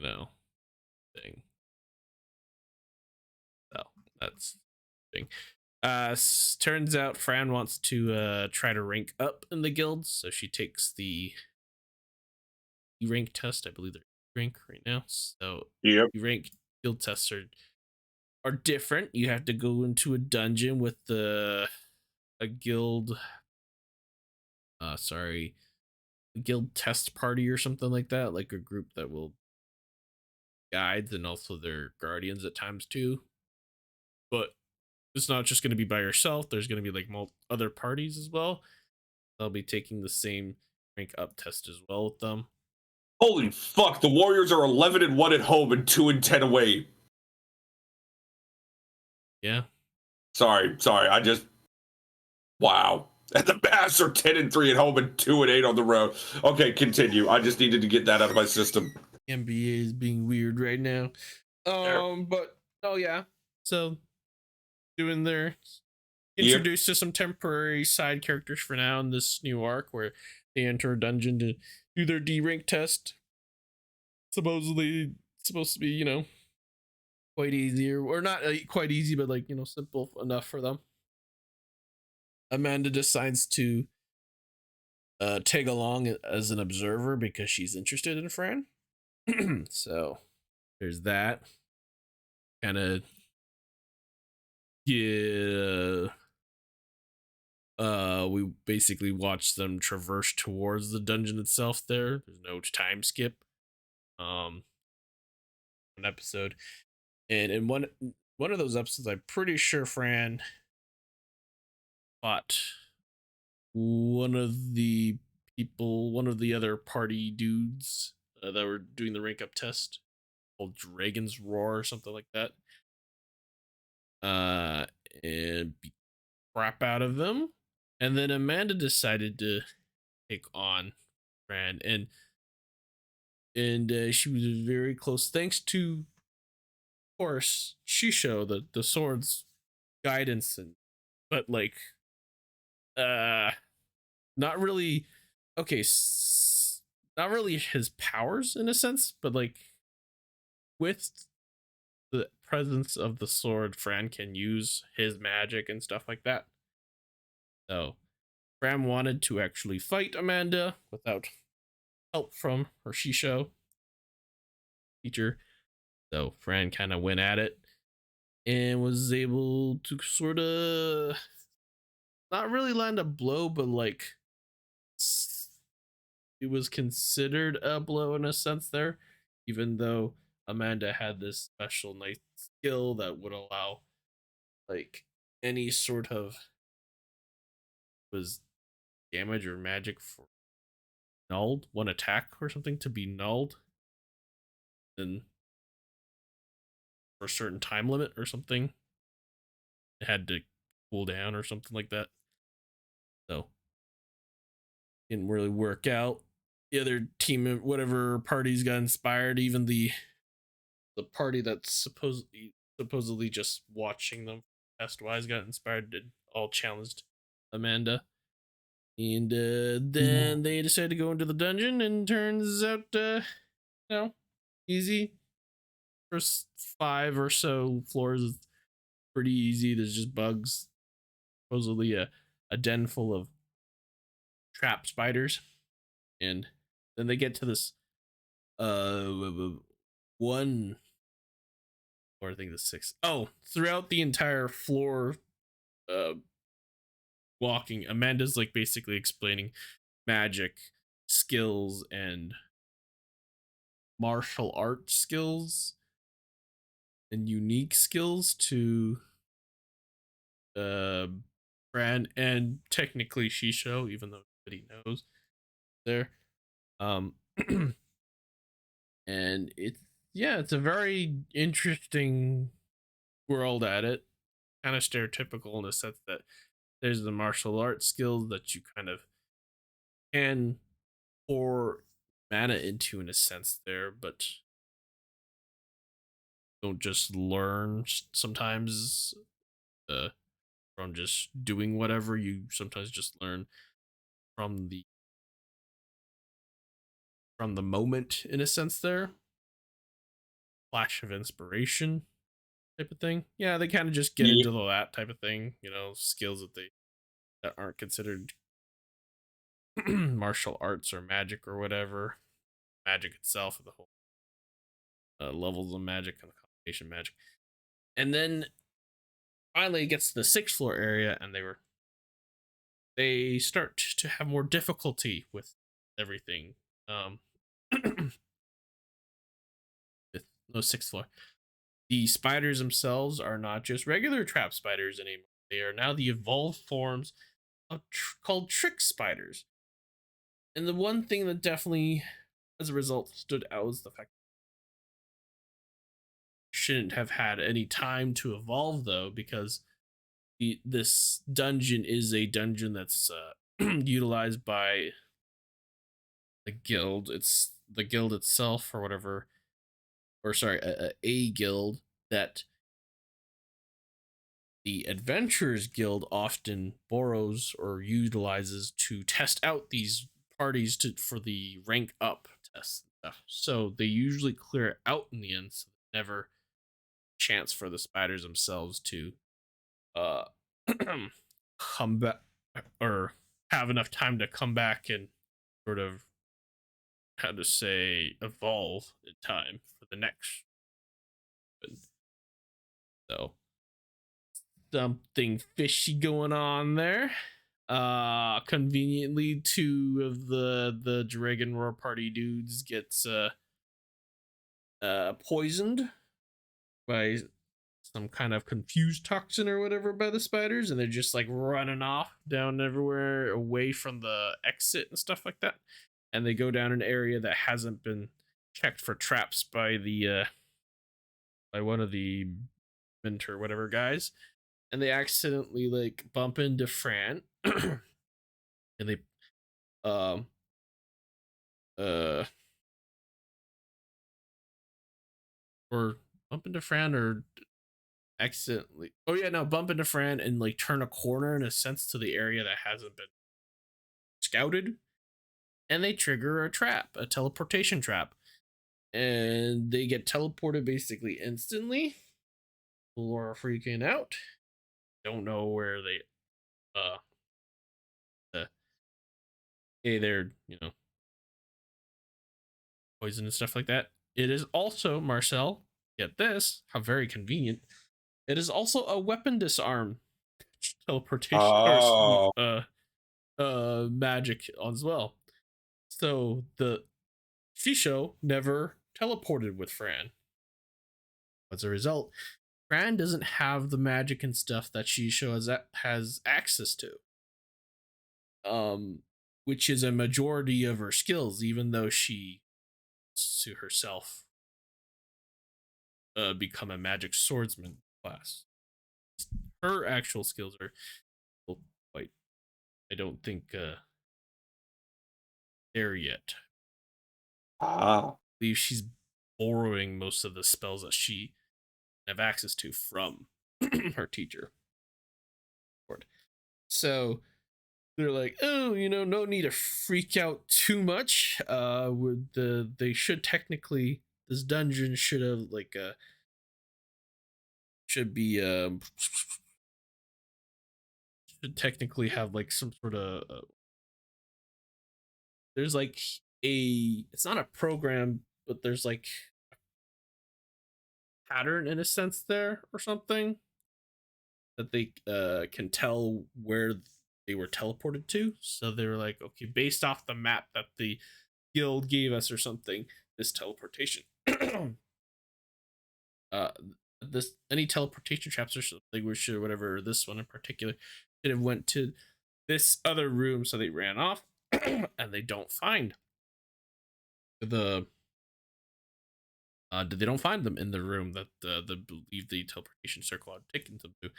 thing. So that's the thing. Turns out Fran wants to try to rank up in the guild, so she takes the rank test. I believe they're rank right now. So rank guild tests are different. You have to go into a dungeon with a guild a guild test party or something like that, like a group that will guides and also their guardians at times too. But it's not just going to be by yourself. There's going to be like other parties as well. They'll be taking the same rank up test as well with them. Holy fuck, the Warriors are 11-1 at home and 2-10 away. Yeah. Sorry. I just wow. And the Mavs are 10-3 at home and 2-8 on the road. Okay, continue. I just needed to get that out of my system. NBA is being weird right now. But oh yeah. So doing their introduced to some temporary side characters for now in this new arc where they enter a dungeon to do their D rank test. Supposedly supposed to be, quite easy or not quite easy, but like, simple enough for them. Amanda decides to tag along as an observer because she's interested in Fran. So there's that. Kind of we basically watch them traverse towards the dungeon itself there. There's no time skip. An episode. And in one of those episodes, I'm pretty sure Fran fought one of the other party dudes that were doing the rank up test, called Dragon's Roar or something like that. And beat crap out of them. And then Amanda decided to take on Fran, and she was very close, thanks to, of course, Shisho, the sword's guidance, but like not really okay, not really his powers in a sense, but like with the presence of the sword, Fran can use his magic and stuff like that. So Fran wanted to actually fight Amanda without help from her Shisho teacher. So Fran kind of went at it and was able to sort of not really land a blow, but like it was considered a blow in a sense there, even though Amanda had this special nice skill that would allow like any sort of was damage or magic for nulled, one attack or something to be nulled, then for a certain time limit or something, it had to cool down or something like that. So didn't really work out. The other team, whatever parties got inspired, even the party that's supposedly just watching them test wise got inspired, did all challenged Amanda. And then they decided to go into the dungeon, and turns out, easy. First 5 or so floors is pretty easy. There's just bugs. Supposedly a den full of trap spiders. And then they get to this one floor, I think the 6th. Oh, throughout the entire floor walking, Amanda's like basically explaining magic skills and martial art skills and unique skills to Fran and technically Shisho, even though nobody knows there. And it's a very interesting world at it. Kind of stereotypical in the sense that there's the martial arts skills that you kind of can pour mana into in a sense there, but don't just learn sometimes from just doing whatever. You sometimes just learn from the moment in a sense there. Flash of inspiration type of thing. Yeah, they kind of just get into that type of thing, skills that aren't considered martial arts or magic or whatever. Magic itself, the whole levels of magic and the combination magic. And then finally it gets to the 6th floor area, and they start to have more difficulty with everything. With no 6th floor. The spiders themselves are not just regular trap spiders anymore. They are now the evolved forms of called trick spiders. And the one thing that definitely, as a result, stood out was the fact that shouldn't have had any time to evolve, though, because this dungeon is a dungeon that's utilized by the guild. It's the guild itself, or whatever, or sorry, a guild that the Adventurers Guild often borrows or utilizes to test out these parties for the rank up test stuff. So they usually clear it out in the end, so never chance for the spiders themselves to come back or have enough time to come back and sort of, how to say, evolve in time for the next. So something fishy going on there. Conveniently, 2 of the Dragon Roar party dudes gets poisoned by some kind of confused toxin or whatever by the spiders, and they're just like running off down everywhere away from the exit and stuff like that. And they go down an area that hasn't been checked for traps by the by one of the mentor whatever guys, and they accidentally like bump into Fran. And they or bump into Fran or accidentally bump into Fran and like turn a corner in a sense to the area that hasn't been scouted, and they trigger a teleportation trap, and they get teleported basically instantly. People are freaking out. Don't know where they they're poison and stuff like that. It is also, Marcel, get this, how very convenient. It is also a weapon disarm teleportation magic as well. So the Shisho never teleported with Fran. As a result, Fran doesn't have the magic and stuff that Shisho has access to. Which is a majority of her skills, even though she to herself become a magic swordsman class. Her actual skills are quite, I don't think there yet. I believe she's borrowing most of the spells that she have access to from her teacher. So they're like, oh, no need to freak out too much. They should technically, this dungeon should have should technically have like some sort of there's like it's not a program, but there's like a pattern in a sense there or something that they can tell where they were teleported to. So they were like, okay, based off the map that the guild gave us or something, this teleportation any teleportation traps or something, or whatever, this one in particular should have went to this other room, so they ran off and they don't find they don't find them in the room that they believe the teleportation circle had taken them to.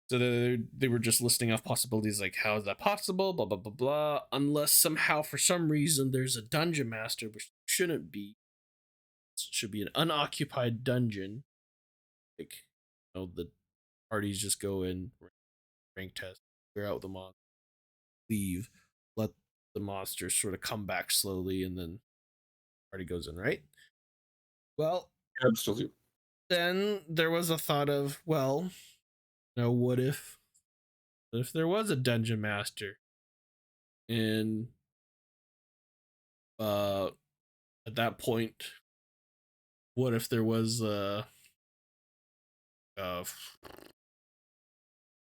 So they were just listing off possibilities like, how is that possible, blah blah blah blah, unless somehow for some reason there's a dungeon master, which shouldn't be. It should be an unoccupied dungeon. Like, the parties just go in, rank test, clear out the monster, leave, let the monsters sort of come back slowly, and then the party goes in, right? Well, absolutely. Then there was a thought of, well, what if there was a dungeon master, and at that point, what if there was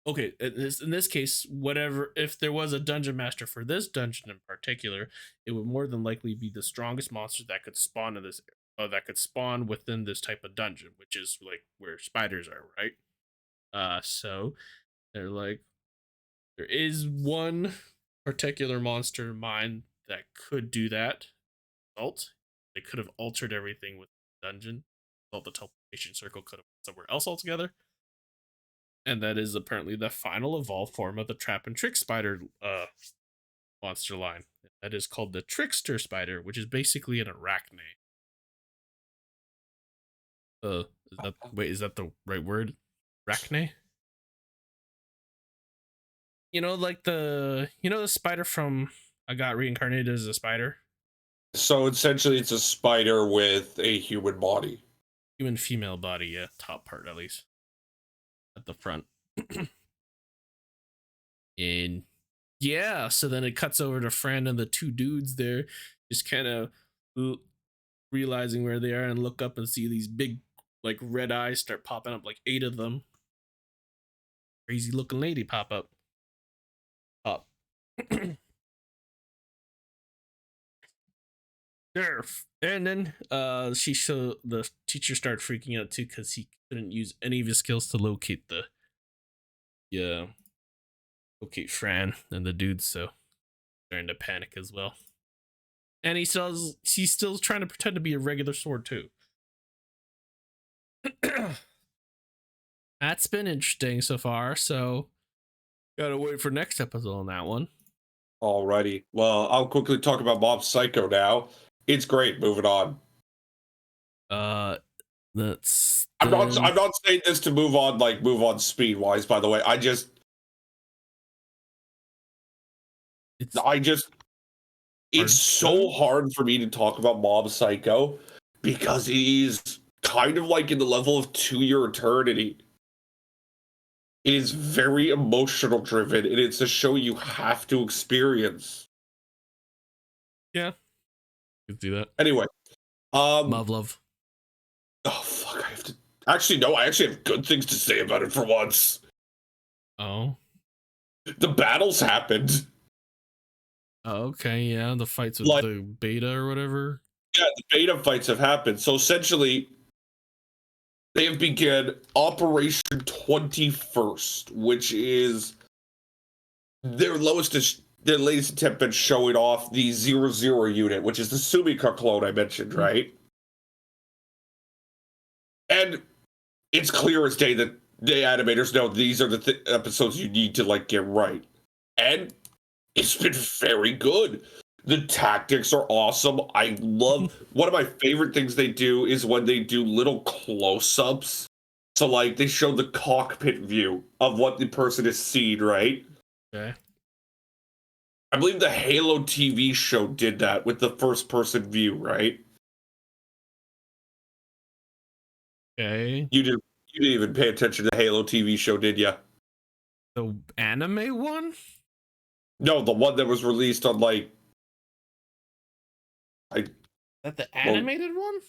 okay, in this case, whatever, if there was a dungeon master for this dungeon in particular, it would more than likely be the strongest monster that could spawn in this that could spawn within this type of dungeon, which is like where spiders are, right? So they're like, there is one particular monster in mind that could do that. They could have altered everything with the dungeon. The teleportation circle could have went somewhere else altogether. And that is apparently the final evolved form of the trap and trick spider monster line. That is called the trickster spider, which is basically an arachne. Is that the right word? Arachne? Like the spider from I Got Reincarnated as a Spider? So essentially it's a spider with a human body. Human female body, yeah, top part at least. At the front. And yeah, so then it cuts over to Fran and the two dudes there, just kind of realizing where they are, and look up and see these big, like, red eyes start popping up, like 8 of them. Crazy looking lady pop up. And then the teacher started freaking out too, because he couldn't use any of his skills to locate locate Fran and the dudes, so starting to panic as well. And he's still trying to pretend to be a regular sword too. That's been interesting so far, so gotta wait for next episode on that one. Alrighty. Well, I'll quickly talk about Mob Psycho now. It's great. Moving on. I'm not saying this to move on speed wise, by the way. It's so hard for me to talk about Mob Psycho because it is kind of like in the level of To Your Eternity. It is very emotional driven, and it's a show you have to experience. Yeah, you can see that. Anyway, love. Oh fuck! I have to. Actually, no. I actually have good things to say about it for once. Oh, the battles happened. Oh, okay, yeah, the fights with Like- the beta or whatever. Yeah, the beta fights have happened. So essentially, they have begun Operation 21st, which is their latest attempt at showing off the 00 unit, which is the Sumika clone I mentioned, right? And it's clear as day that the animators know these are the episodes you need to like get right. And it's been very good. The tactics are awesome. I love one of my favorite things they do is when they do little close-ups. So like they show the cockpit view of what the person is seeing, right? Okay. I believe the Halo TV show did that with the first person view, right? Okay. You didn't even pay attention to the Halo TV show, did you? The anime one? No, the one that was released on like That the animated one?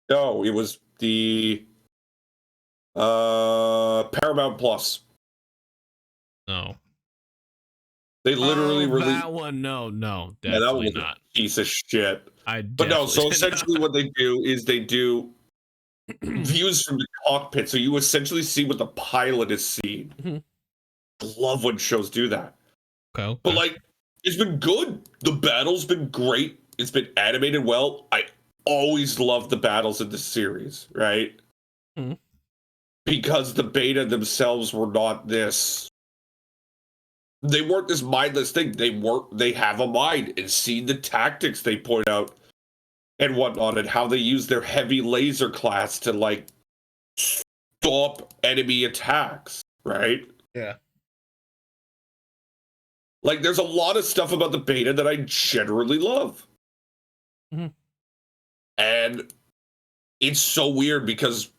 No, it was the Paramount Plus. No. They literally released that one. No, yeah, that one definitely was not. a piece of shit. But no, so essentially what they do is they do views from the cockpit. So you essentially see what the pilot is seeing. Mhm. I love when shows do that. Okay. But like, it's been good. The battle's been great. It's been animated well. I always love the battles in this series, right? Mhm. Because the beta themselves were not this. They weren't this mindless thing. They have a mind and see the tactics they point out and whatnot, and how they use their heavy laser class to like stop enemy attacks, right? Yeah. Like, there's a lot of stuff about the beta that I generally love. Mhm. And it's so weird because,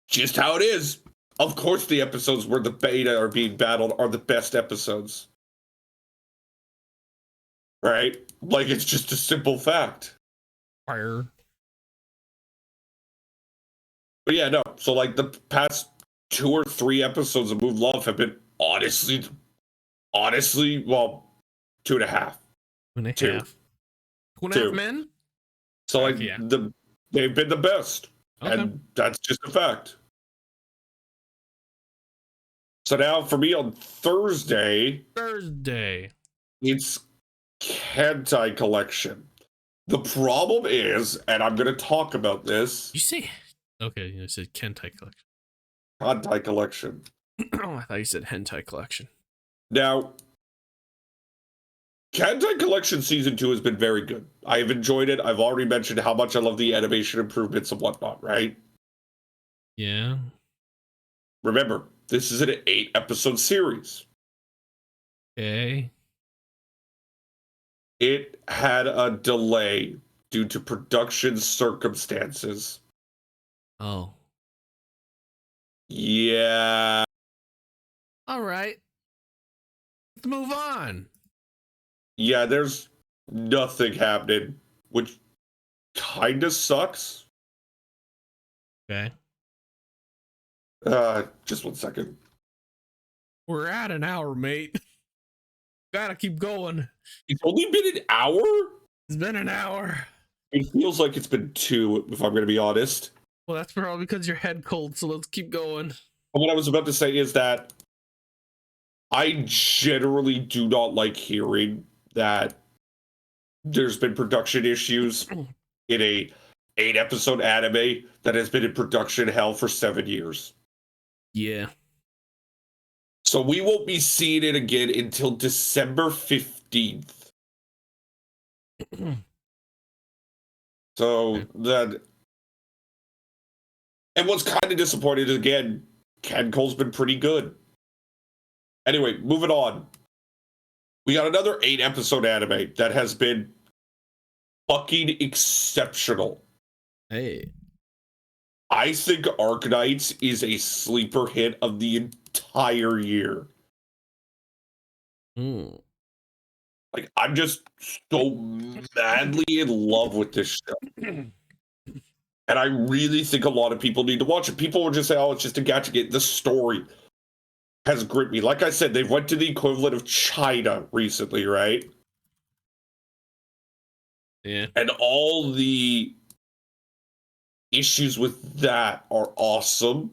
just how it is. Of course, the episodes where the beta are being battled are the best episodes. Right? Like, it's just a simple fact. Fire. But yeah, no. So, like, the past 2 or 3 episodes of Move Love have been honestly, well, 2.5. 2.5. Two. 2.5 men? So, like, yeah. they've been the best. Okay. And that's just a fact. So now for me on Thursday, it's Hentai Collection. The problem is, and I'm going to talk about this. You say, okay, you said Kentai Collection. Hentai Collection. Oh, I thought you said Hentai Collection. Now, Hentai Collection Season 2 has been very good. I have enjoyed it. I've already mentioned how much I love the animation improvements and whatnot, right? Yeah. Remember, this is an 8-episode series. Okay. It had a delay due to production circumstances. Oh. Yeah. All right. Let's move on. Yeah, there's nothing happening, which kind of sucks. Okay. Just 1 second. We're at an hour, mate. Gotta keep going. It's only been an hour? It's been an hour. It feels like it's been 2, if I'm going to be honest. Well, that's probably because your head cold, so let's keep going. What I was about to say is that I generally do not like hearing that there's been production issues in a 8-episode anime that has been in production hell for 7 years. Yeah. So we won't be seeing it again until December 15th. So that, and what's kind of disappointing is, again, Ken Cole's been pretty good. Anyway, moving on. We got another 8-episode anime that has been fucking exceptional. Hey. I think Arknights is a sleeper hit of the entire year. Like, I'm just so madly in love with this show. And I really think a lot of people need to watch it. People will just say, oh, it's just a gacha. The story has gripped me. Like I said, they've went to the equivalent of China recently, right? Yeah. And all the issues with that are awesome.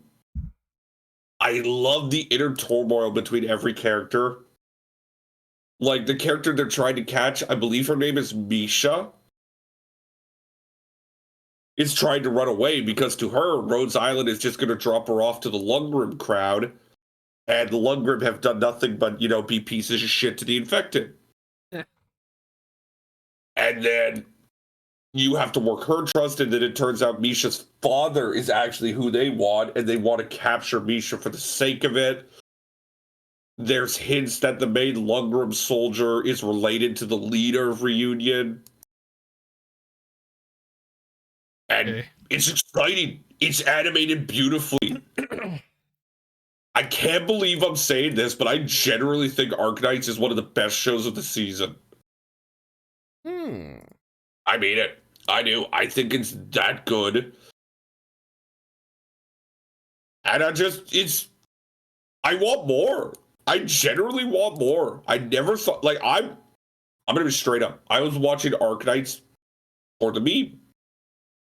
I love the inner turmoil between every character. Like, the character they're trying to catch, I believe her name is Misha, is trying to run away because to her, Rhodes Island is just going to drop her off to the Lungrim crowd. And the Lungrim have done nothing but, be pieces of shit to the infected. Yeah. And then you have to work her trust, and then it turns out Misha's father is actually who they want, and they want to capture Misha for the sake of it. There's hints that the main Lungrim soldier is related to the leader of Reunion. And It's exciting. It's animated beautifully. I can't believe I'm saying this, but I generally think Arknights is one of the best shows of the season. I mean it. I do. I think it's that good. And I want more. I generally want more. I never thought, I'm gonna be straight up. I was watching Arknights for the meme.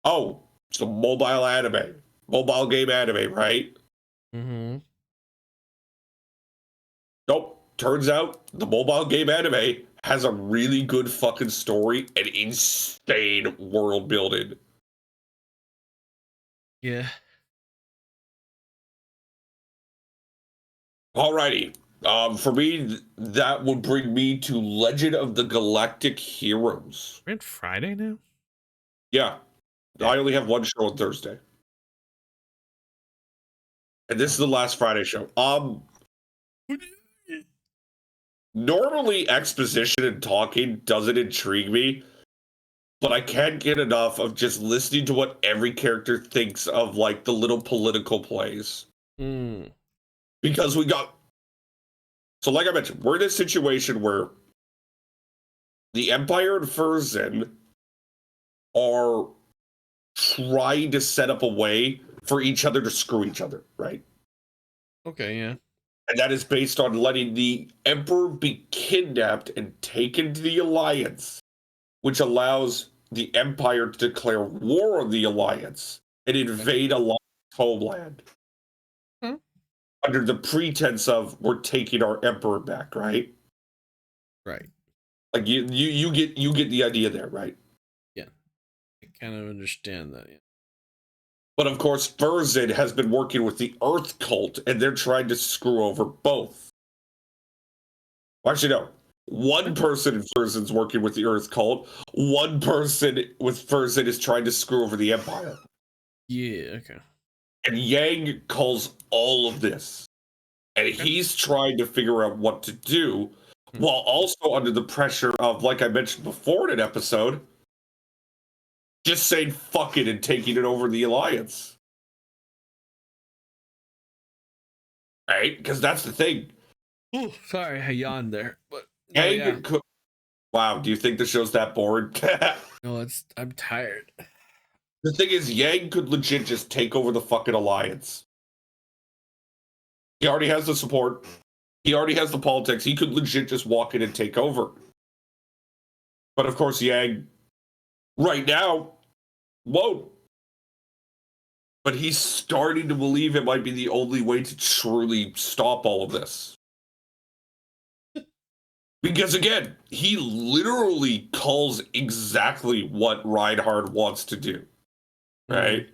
Oh, it's a mobile game anime, right? Nope. Turns out the mobile game anime has a really good fucking story and insane world building. Yeah. Alrighty. For me, that would bring me to Legend of the Galactic Heroes. We're on Friday now? Yeah. I only have one show on Thursday. And this is the last Friday show. Normally exposition and talking doesn't intrigue me, but I can't get enough of just listening to what every character thinks of, the little political plays. Because so like I mentioned, we're in a situation where the Empire and Furzin are trying to set up a way for each other to screw each other, right? Okay, yeah. And that is based on letting the Emperor be kidnapped and taken to the Alliance, which allows the Empire to declare war on the Alliance and invade Alliance homeland. Under the pretense of we're taking our Emperor back, right? Right. Like you get the idea there, right? Yeah. I kind of understand that, yeah. But of course, Furzin has been working with the Earth Cult, and they're trying to screw over both. Well, actually, no. One person in Furzin's working with the Earth Cult. One person with Furzin is trying to screw over the Empire. Yeah, okay. And Yang calls all of this. And he's trying to figure out what to do, while also under the pressure of, like I mentioned before in an episode, just saying fuck it and taking it over the Alliance. Right? Because that's the thing. Oh, sorry, I yawned there. But wow, do you think the show's that boring? No, I'm tired. The thing is, Yang could legit just take over the fucking Alliance. He already has the support. He already has the politics. He could legit just walk in and take over. But of course, Yang, right now, won't. But he's starting to believe it might be the only way to truly stop all of this. Because again, he literally calls exactly what Reinhard wants to do. Right?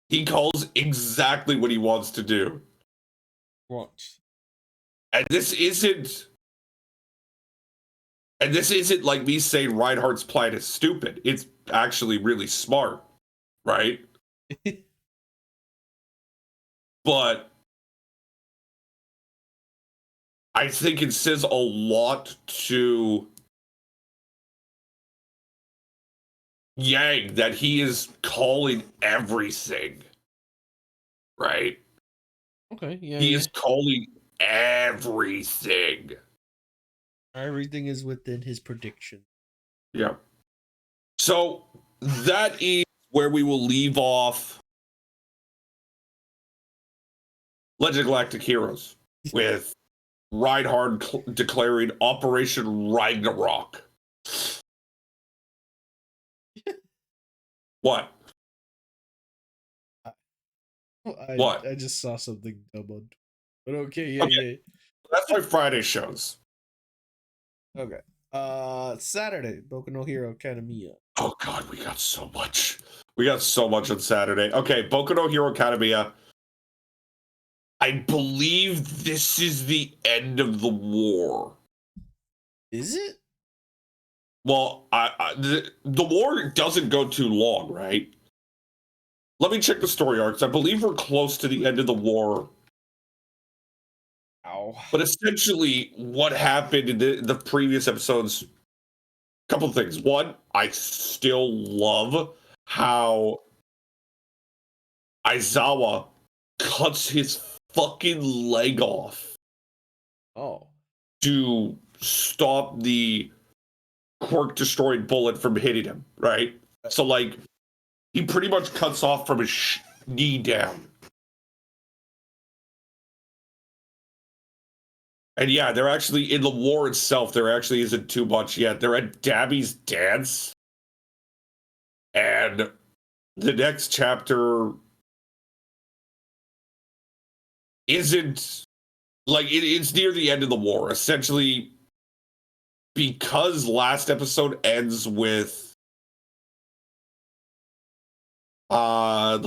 He calls exactly what he wants to do. What? And this isn't like me saying Reinhardt's plan is stupid. It's actually really smart, right? But I think it says a lot to Yang that he is calling everything, right? Okay, yeah, He yeah. is calling everything. Everything is within his prediction. Yeah. So that is where we will leave off Legend of Galactic Heroes with Reinhard declaring Operation Ragnarok. What? What? I just saw something dumb on, but okay, yeah, Okay. yeah. That's my Friday shows. Okay. Saturday, Boku no Hero Academia. Oh God, we got so much. We got so much on Saturday. Okay, Boku no Hero Academia. I believe this is the end of the war. Is it? Well, the war doesn't go too long, right? Let me check the story arcs. I believe we're close to the end of the war. Ow. But essentially, what happened in the previous episodes, a couple of things. One, I still love how Aizawa cuts his fucking leg off Oh. to stop the quirk destroyed bullet from hitting him, right? So, like, he pretty much cuts off from his knee down. And yeah, they're actually, in the war itself, there actually isn't too much yet. They're at Dabby's dance. And the next chapter isn't, like, it's near the end of the war. Essentially, because last episode ends with, I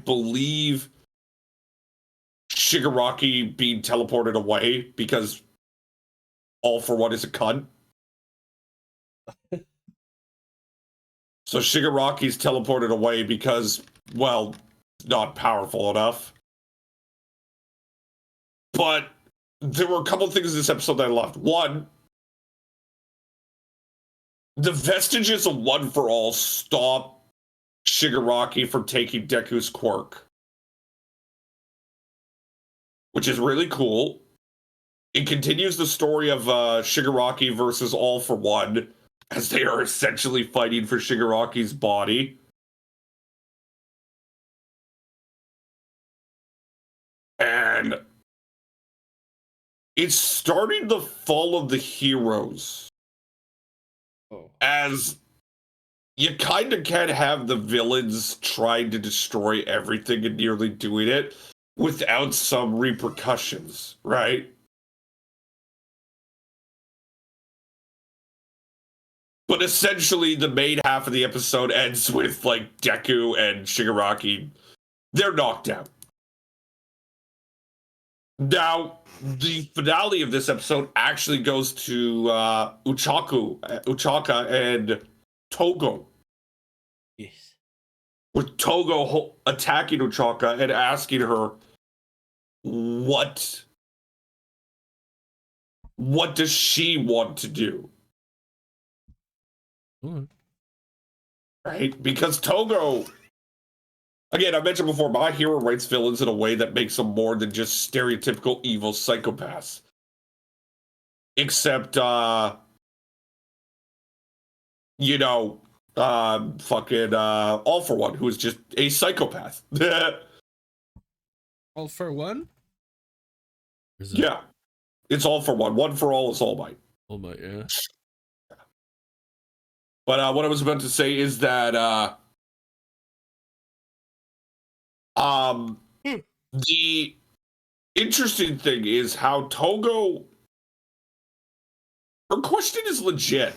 believe, Shigaraki being teleported away because All for One is a cunt. So Shigaraki's teleported away because, well, not powerful enough. But there were a couple of things in this episode that I loved. One, the vestiges of One for All stop Shigaraki from taking Deku's quirk, which is really cool. It continues the story of Shigaraki versus All for One, as they are essentially fighting for Shigaraki's body. And it's starting the fall of the heroes. Oh. As you kind of can't have the villains trying to destroy everything and nearly doing it without some repercussions, right? But essentially, the main half of the episode ends with, like, Deku and Shigaraki. They're knocked out. Now, the finale of this episode actually goes to Uchaka and Togo. Yes. With Togo attacking Uchaka and asking her, what does she want to do? Right? Because Togo, again, I mentioned before, my hero writes villains in a way that makes them more than just stereotypical evil psychopaths. Except, fucking All for One, who is just a psychopath. All for One? Yeah. It's All for One. One for All is All Might. All Might, yeah. But what I was about to say is that the interesting thing is how Togo, her question is legit.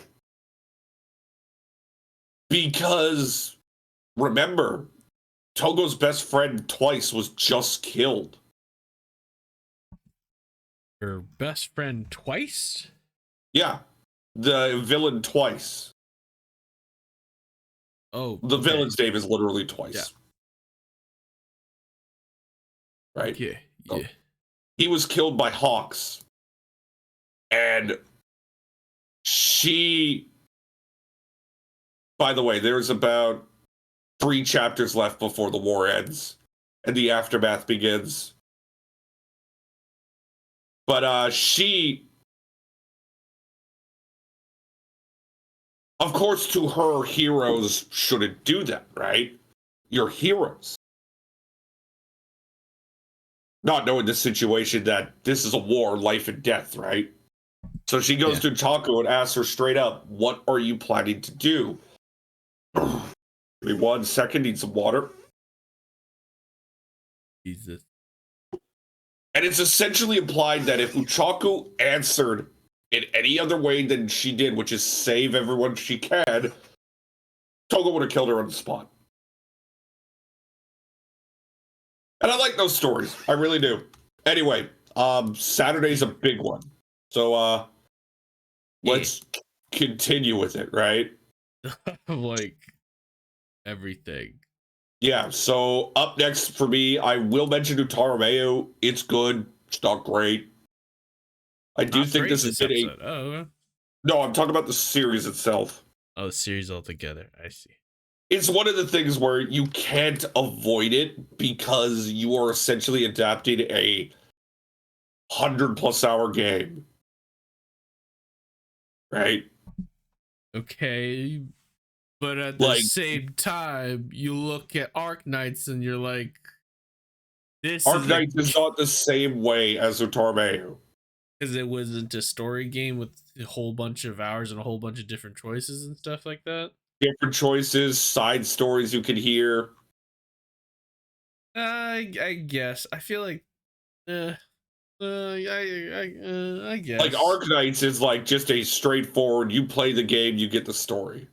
Because remember, Togo's best friend twice was just killed. Her best friend twice? Yeah. The villain twice. Oh. The okay. villain's name is literally twice. Yeah. Right? Yeah. Oh. Yeah. he was killed by hawks. And she, by the way, there's about 3 chapters left before the war ends and the aftermath begins. But she, of course, to her, heroes shouldn't do that, right? You're heroes. Not knowing the situation that this is a war, life and death, right? So she goes to Otaku and asks her straight up, what are you planning to do? Give me 1 second, need some water. Jesus. And it's essentially implied that if Uchaku answered in any other way than she did, which is save everyone she can, Togo would have killed her on the spot. And I like those stories. I really do. Anyway, Saturday's a big one. So let's continue with it, right? Like everything. Yeah, so up next for me, I will mention Utarameo. It's good. It's not great. I do think this has been episode. Oh, No, I'm talking about the series itself. oh, the series altogether. I see. It's one of the things where you can't avoid it because you are essentially adapting a 100+ hour game. Right? Okay. But at the same time, you look at Arc Knights and you're like, this Arc Knights is not the same way as Utarameo. Because it wasn't a story game with a whole bunch of hours and a whole bunch of different choices and stuff like that. Different choices, side stories you can hear. I guess. I feel like, I guess. Like Arc Knights is like just a straightforward. You play the game, you get the story.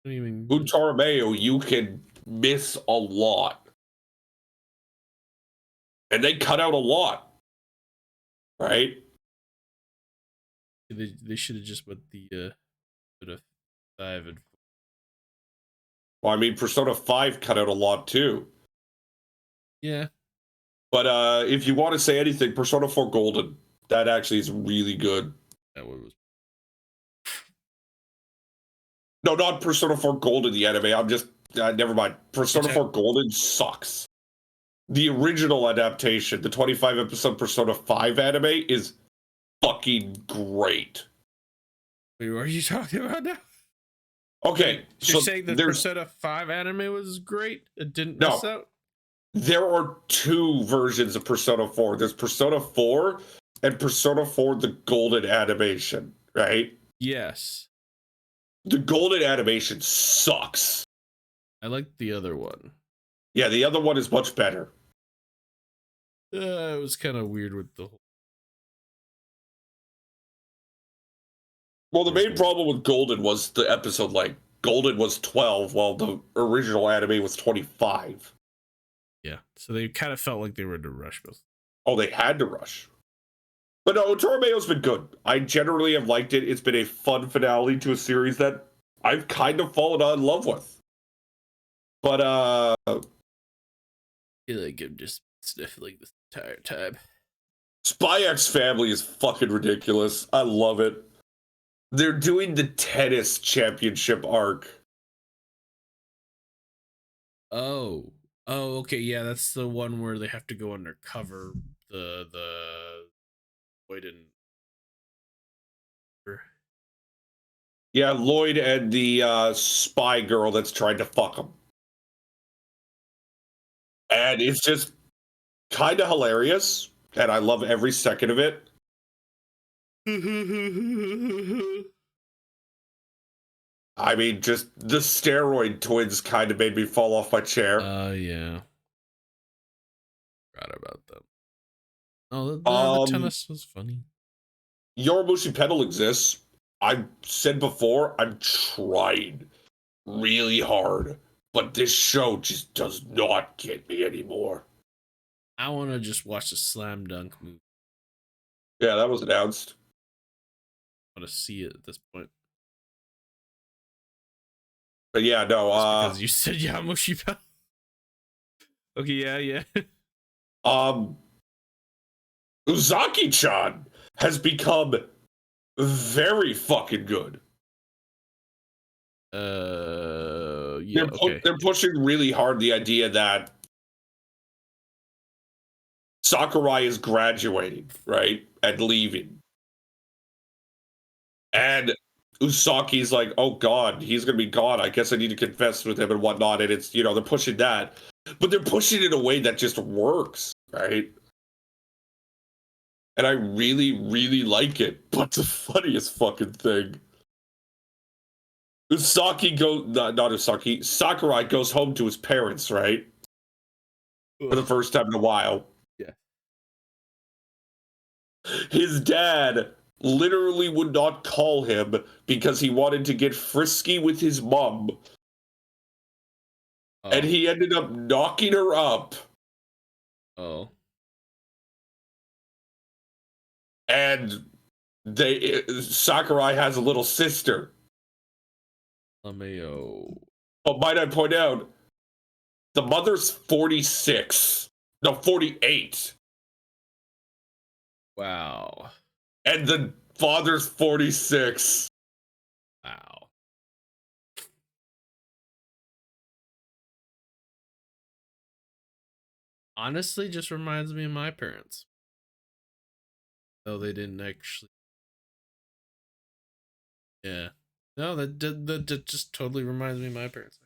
What do you mean? Utarameo, you can miss a lot, and they cut out a lot, right? They should have just went the sort of 5 and 4. Well, I mean, Persona 5 cut out a lot too. Yeah. But if you want to say anything, Persona 4 Golden, that actually is really good. That one was. No, not Persona 4 Golden, the anime. I'm just, never mind. Persona 4 Golden sucks. The original adaptation, the 25 episode Persona 5 anime, is fucking great. Wait, what are you talking about now? Okay, You're saying the Persona 5 anime was great? It didn't miss out? There are 2 versions of Persona 4. There's Persona 4 and Persona 4 the Golden animation, right? Yes. The Golden animation sucks. I like the other one. Yeah, the other one is much better. It was kind of weird with the whole. Well, the main problem with Golden was the episode length. Golden was 12, while the original anime was 25. Yeah, so they kind of felt like they were in a rush both. Oh, they had to rush. But no, Utameo's been good. I generally have liked it. It's been a fun finale to a series that I've kind of fallen in love with. But I feel like I'm just sniffling this entire time. Spy X Family is fucking ridiculous. I love it. They're doing the tennis championship arc. Oh, okay, yeah, that's the one where they have to go undercover. The Lloyd and Yeah, Lloyd and the spy girl that's trying to fuck him. And it's just kind of hilarious, and I love every second of it. I mean, just the steroid twins kind of made me fall off my chair. Yeah. Forgot about them. Oh, the tennis was funny. Yoramushi Pedal exists. I've said before, I'm trying really hard, but this show just does not get me anymore. I want to just watch the Slam Dunk movie. Yeah, that was announced. I want to see it at this point. But yeah, no. Because you said Yamushi Pedal. Okay, yeah. Uzaki-chan has become very fucking good. Yeah, okay. They're pushing really hard the idea that Sakurai is graduating, right? And leaving. And Usaki's like, oh God, he's going to be gone. I guess I need to confess with him and whatnot. And it's, they're pushing that. But they're pushing it in a way that just works, right? And I really, really like it. But the funniest fucking thing, Sakurai goes home to his parents, right? For the first time in a while. Yeah. His dad literally would not call him because he wanted to get frisky with his mom. Oh. And he ended up knocking her up. Oh. And Sakurai has a little sister. LMAO. But might I point out, the mother's 46. No, 48. Wow. And the father's 46. Wow. Honestly, just reminds me of my parents. Though they didn't actually. Yeah. No, that just totally reminds me of my parents.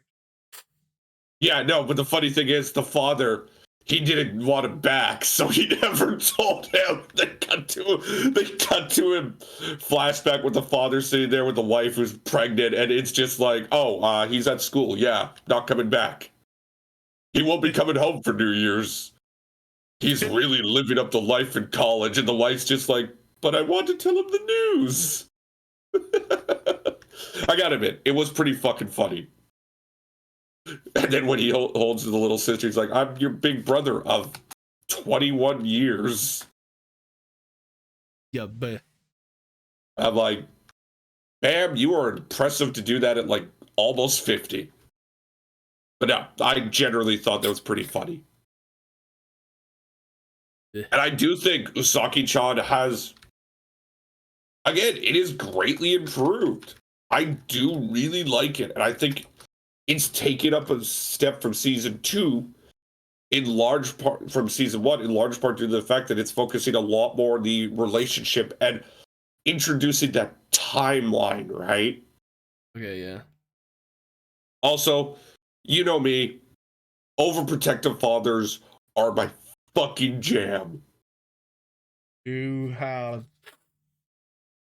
Yeah, no, but the funny thing is, the father, he didn't want him back, so he never told him. They cut to him, flashback with the father sitting there with the wife who's pregnant, and it's just like, oh, he's at school, yeah, not coming back. He won't be coming home for New Year's. He's really living up the life in college, and the wife's just like, but I want to tell him the news. I gotta admit, it was pretty fucking funny. And then when he holds the little sister, he's like, I'm your big brother of 21 years. Yeah, but I'm like, ma'am, you are impressive to do that at like almost 50. But no, I generally thought that was pretty funny. Yeah. And I do think Usaki-chan has, again, it is greatly improved. I do really like it. And I think it's taken up a step from season 2, in large part from season 1, in large part due to the fact that it's focusing a lot more on the relationship and introducing that timeline, right? okay, yeah. Also, you know me, overprotective fathers are my fucking jam. You have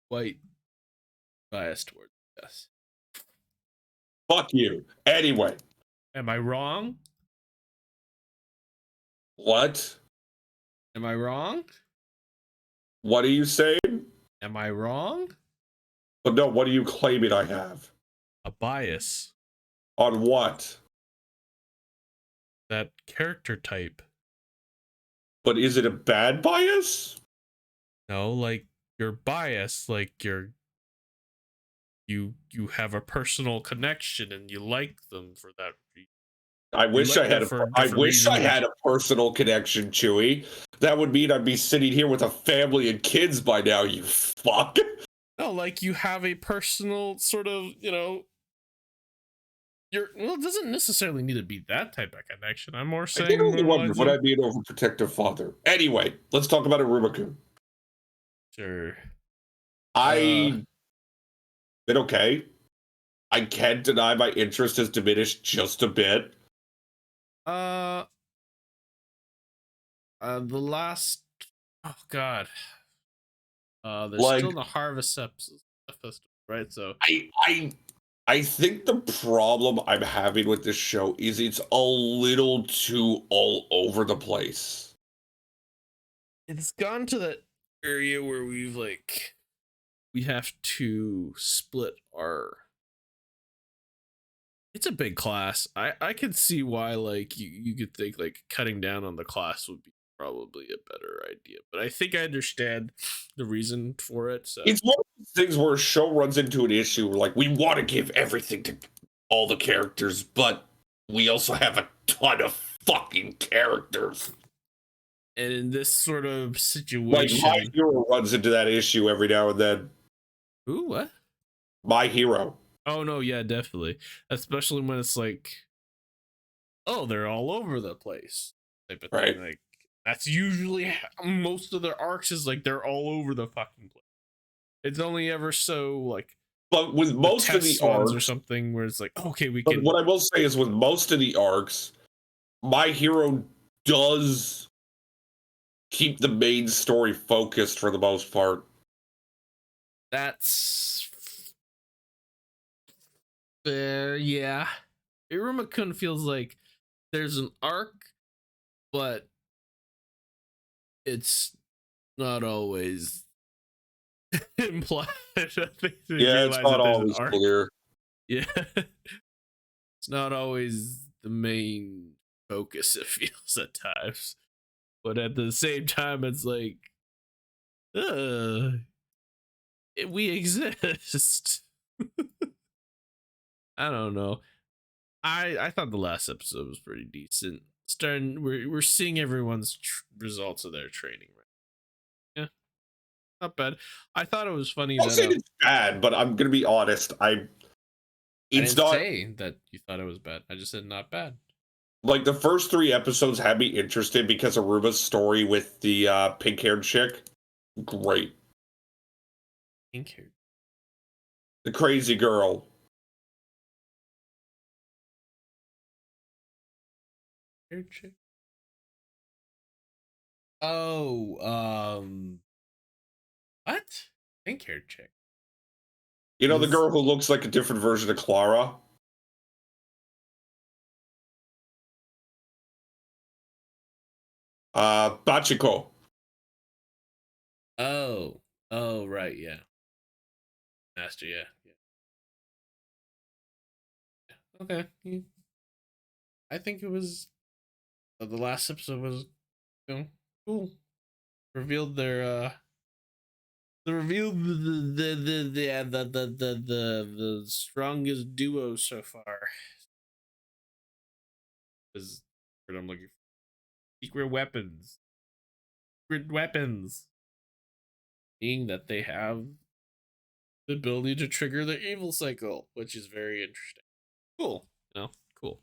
quite bias towards this. Fuck you. Anyway. Am I wrong? What? Am I wrong? What are you saying? Am I wrong? But no, what are you claiming I have? A bias. On what? That character type. But is it a bad bias? No, like your bias, like you have a personal connection and you like them for that reason. I wish I had a personal connection, Chewy. That would mean I'd be sitting here with a family and kids by now, you fuck. No, like you have a personal sort of, well, it doesn't necessarily need to be that type of connection. I'm more saying. I really wonder would I be an overprotective father. Anyway, let's talk about Arumaku. Sure. Been okay. I can't deny my interest has diminished just a bit. The last, oh god, there's still the Harvest Festival, right? So I think the problem I'm having with this show is it's a little too all over the place. It's gone to that area where we have to split our. It's a big class. I could see why you could think cutting down on the class would be probably a better idea, but I think I understand the reason for it. So it's one of those things where a show runs into an issue like we want to give everything to all the characters, but we also have a ton of fucking characters. And in this sort of Like, situation, My Hero runs into that issue every now and then. ooh, what? My Hero. Oh no, yeah, definitely. Especially when it's like, oh, they're all over the place type of Right. thing. Like that's usually most of their arcs is like they're all over the fucking place. It's only ever so like But with most of the test ones or arcs, something where it's like, okay, we but can. what I will say is with most of the arcs, My Hero does keep the main story focused for the most part. That's fair, yeah. Iruma-kun feels like there's an arc, but it's not always implied. I think they Yeah, it's realize not that there's an always arc. clear. Yeah. It's not always the main focus, it feels at times. But at the same time, it's like, we exist. I don't know. I thought the last episode was pretty decent. We're seeing everyone's results of their training, right? Yeah, not bad. I thought it was funny I'll that say it's bad, but I'm gonna be honest. I It's didn't not say that you thought it was bad. I just said not bad. like the first 3 episodes had me interested because of Aruba's story with the pink-haired chick. Great. Pink hair. The crazy girl. Hair chick. Oh, what? Pink hair chick. You know, the This- girl who looks like a different version of Clara? Bachiko. Oh, right, yeah. Master, yeah. Okay. I think it was the last episode was, cool. Revealed their they revealed the strongest duo so far. Is what I'm looking for. Secret weapons. Secret weapons. Being that they have the ability to trigger the evil cycle, which is very interesting. Cool. Cool.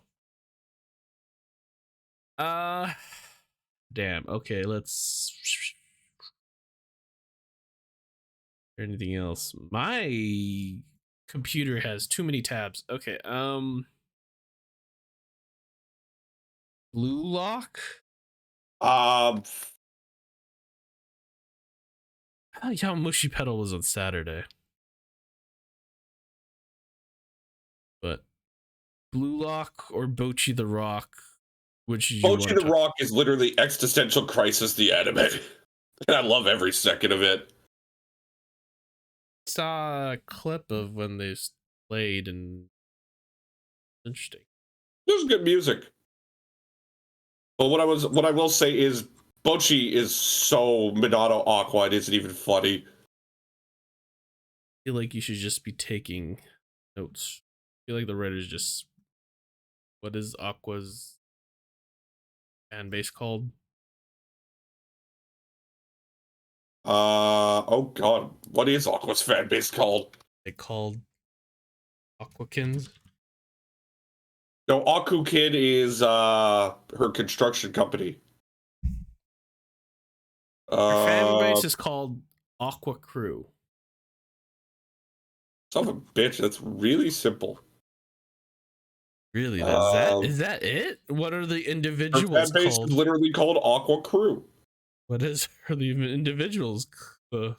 Damn. Okay, let's. Anything else? My computer has too many tabs. Okay. Blue Lock. Um, Yeah, Mushy Pedal was on Saturday, but Blue Lock or Bochi the Rock, which did you Bochi want the to Rock is literally Existential Crisis, the anime. And I love every second of it. saw a clip of when they played and interesting. There's good music. But what I will say is Bochi is so Minato Aqua, it isn't even funny. I feel like you should just be taking notes. I feel like the writers just what is Aqua's fan base called? Oh god, what is Aqua's fan base called? They called Aquakins. No, Aku Kid is her construction company. Their fan Uh, base is called Aqua Crew. son of a bitch, that's really simple. Really? Um, Is that it? What are the Her individuals fan base called? is literally called Aqua Crew. What are the individuals? There's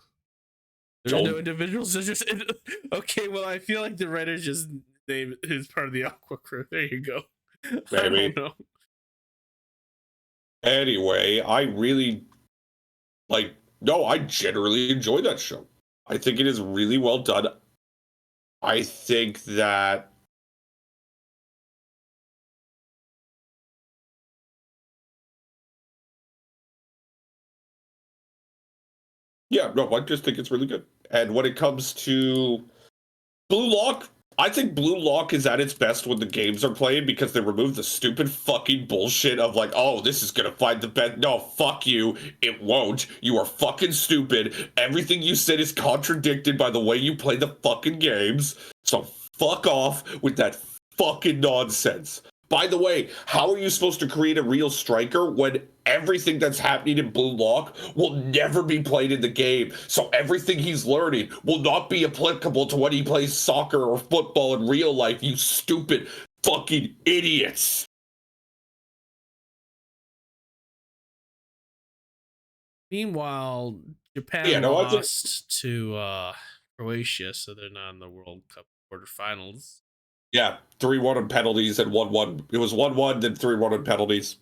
Don't- no individuals. There's just okay. Well, I feel like the writer just named who's part of the Aqua Crew. There you go. I Maybe. don't know. Anyway, I really like. No, I generally enjoy that show. I think it is really well done. I think that yeah, no, I just think it's really good. And when it comes to Blue Lock, I think Blue Lock is at its best when the games are played because they remove the stupid fucking bullshit of like, oh, this is gonna find the best. No, fuck you. It won't. You are fucking stupid. Everything you said is contradicted by the way you play the fucking games. So fuck off with that fucking nonsense. By the way, how are you supposed to create a real striker when everything that's happening in Blue Lock will never be played in the game? So everything he's learning will not be applicable to when he plays soccer or football in real life, you stupid fucking idiots. Meanwhile, Japan lost to Croatia, so they're not in the World Cup quarterfinals. Yeah, 3-1 on penalties and 1-1. It was 1-1, then 3-1 on penalties.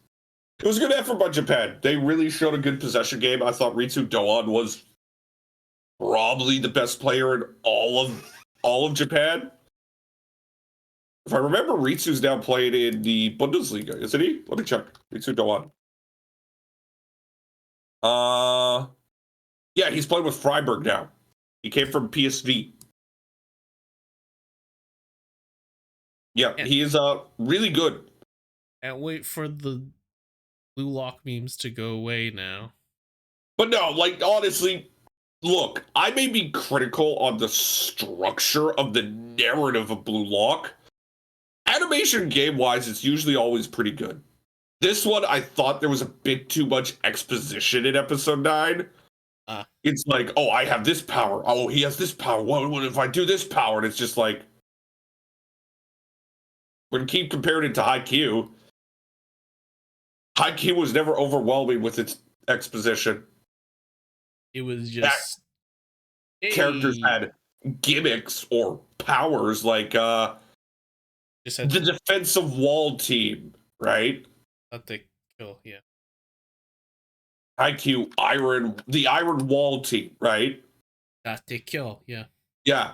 It was a good effort by Japan. They really showed a good possession game. I thought Ritsu Doan was probably the best player in all of Japan. If I remember, Ritsu's now playing in the Bundesliga, isn't he? Let me check. Ritsu Doan. Yeah, he's playing with Freiburg now. He came from PSV. Yeah, he is really good. And wait for the Blue Lock memes to go away now. But no, like, honestly, look, I may be critical on the structure of the narrative of Blue Lock. Animation game-wise, it's usually always pretty good. This one, I thought there was a bit too much exposition in episode 9. It's like, oh, I have this power. Oh, he has this power. What if I do this power? And it's just like, when you keep comparing it to Haikyuu, Haikyuu was never overwhelming with its exposition. It was just characters had gimmicks or powers, like the defensive wall team, right? That they kill, yeah. Haikyuu, the Iron Wall team, right? That they kill, yeah. Yeah,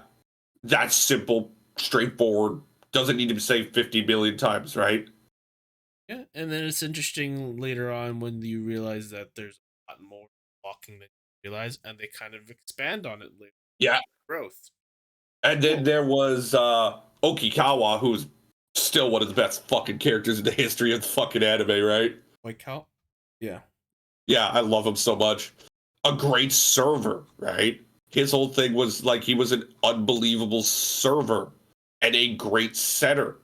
that's simple, straightforward. Doesn't need to be said 50 million times, right? Yeah, and then it's interesting later on when you realize that there's a lot more walking than you realize, and they kind of expand on it later. Yeah. Growth. And then there was Okikawa, who's still one of the best fucking characters in the history of the fucking anime, right? Like how? Yeah. Yeah, I love him so much. A great server, right? His whole thing was like he was an unbelievable server and a great setter.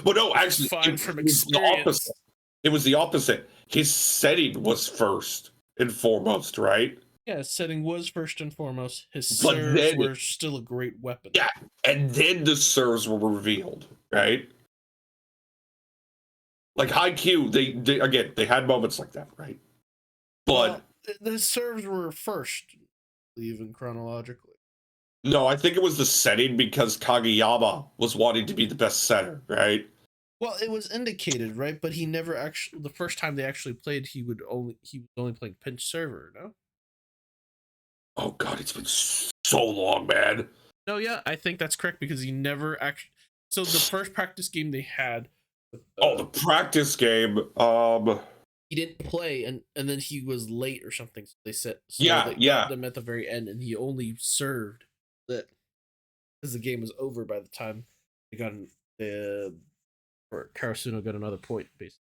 But no, actually, it was the opposite. It was the opposite. His setting was first and foremost, right? Yeah, his setting was first and foremost. His serves were still a great weapon. Yeah, and then the serves were revealed, right? Like Haikyuu, they had moments like that, right? But the serves were first, even chronologically. No, I think it was the setting because Kageyama was wanting to be the best setter, right? Well, it was indicated, right? But he never actually. The first time they actually played, he was only playing pinch server, no? Oh God, it's been so long, man. No, yeah, I think that's correct because he never actually. So the first practice game they had. The practice game. He didn't play, and then he was late or something. So they said, they got them at the very end, and he only served that because the game was over by the time they got or Karasuno got another point, basically.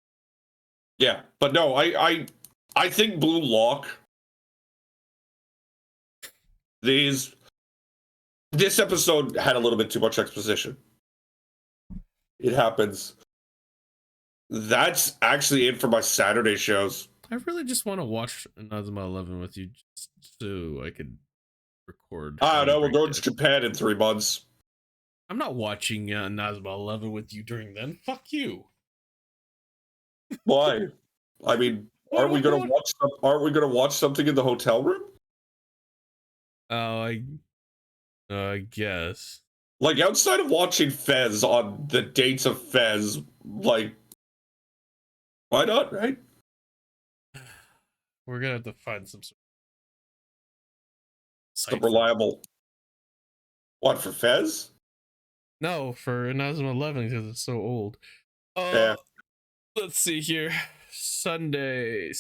Yeah, but no, I think Blue Lock. This episode had a little bit too much exposition. It happens. That's actually it for my Saturday shows. I really just want to watch Inazuma 11 with you just so I could record. I don't know, we're going to Japan in 3 months. I'm not watching Inazuma 11 with you during then. Fuck you. Why? I mean, aren't we going to watch something in the hotel room? Oh, I guess. Like, outside of watching Fez on the dates of Fez, like, why not, right? We're gonna have to find some reliable. What, for Fez? No, for Inazuma 11 because it's so old. Yeah. Let's see here. Sunday.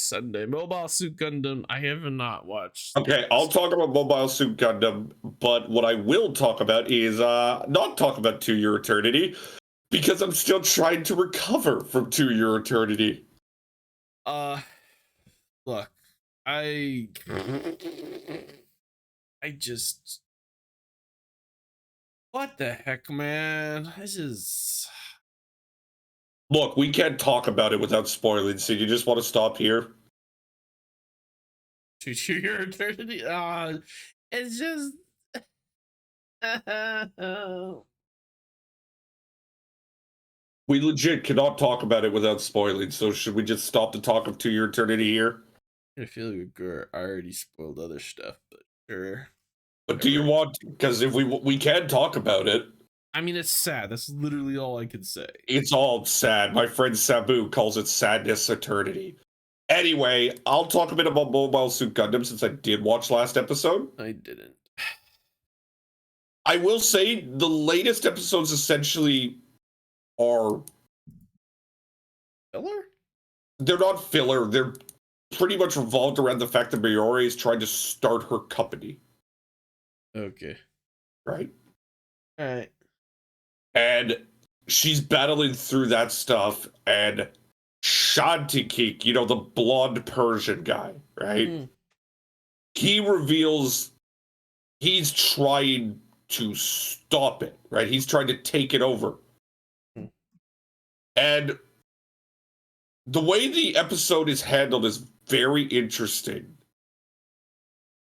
Mobile Suit Gundam. I have not watched. Okay, I'll talk about Mobile Suit Gundam, but what I will talk about is not talk about To Your Eternity, because I'm still trying to recover from To Your Eternity. Look, I just, what the heck, man? This is. Look, we can't talk about it without spoiling, so you just want to stop here? To Your Eternity? It's just. We legit cannot talk about it without spoiling, so should we just stop the talk of To Your Eternity here? I feel like I already spoiled other stuff, but sure. But do you want, because if we can talk about it. I mean, it's sad. That's literally all I can say. It's all sad. My friend Sabu calls it Sadness Eternity. Anyway, I'll talk a bit about Mobile Suit Gundam since I did watch last episode. I didn't. I will say the latest episodes essentially are Filler? They're not filler. They're pretty much revolved around the fact that Mayuri is trying to start her company. Okay. Right? All right. And she's battling through that stuff, and Shantikik, you know, the blonde Persian guy, right? He reveals he's trying to stop it, right? He's trying to take it over. And the way the episode is handled is very interesting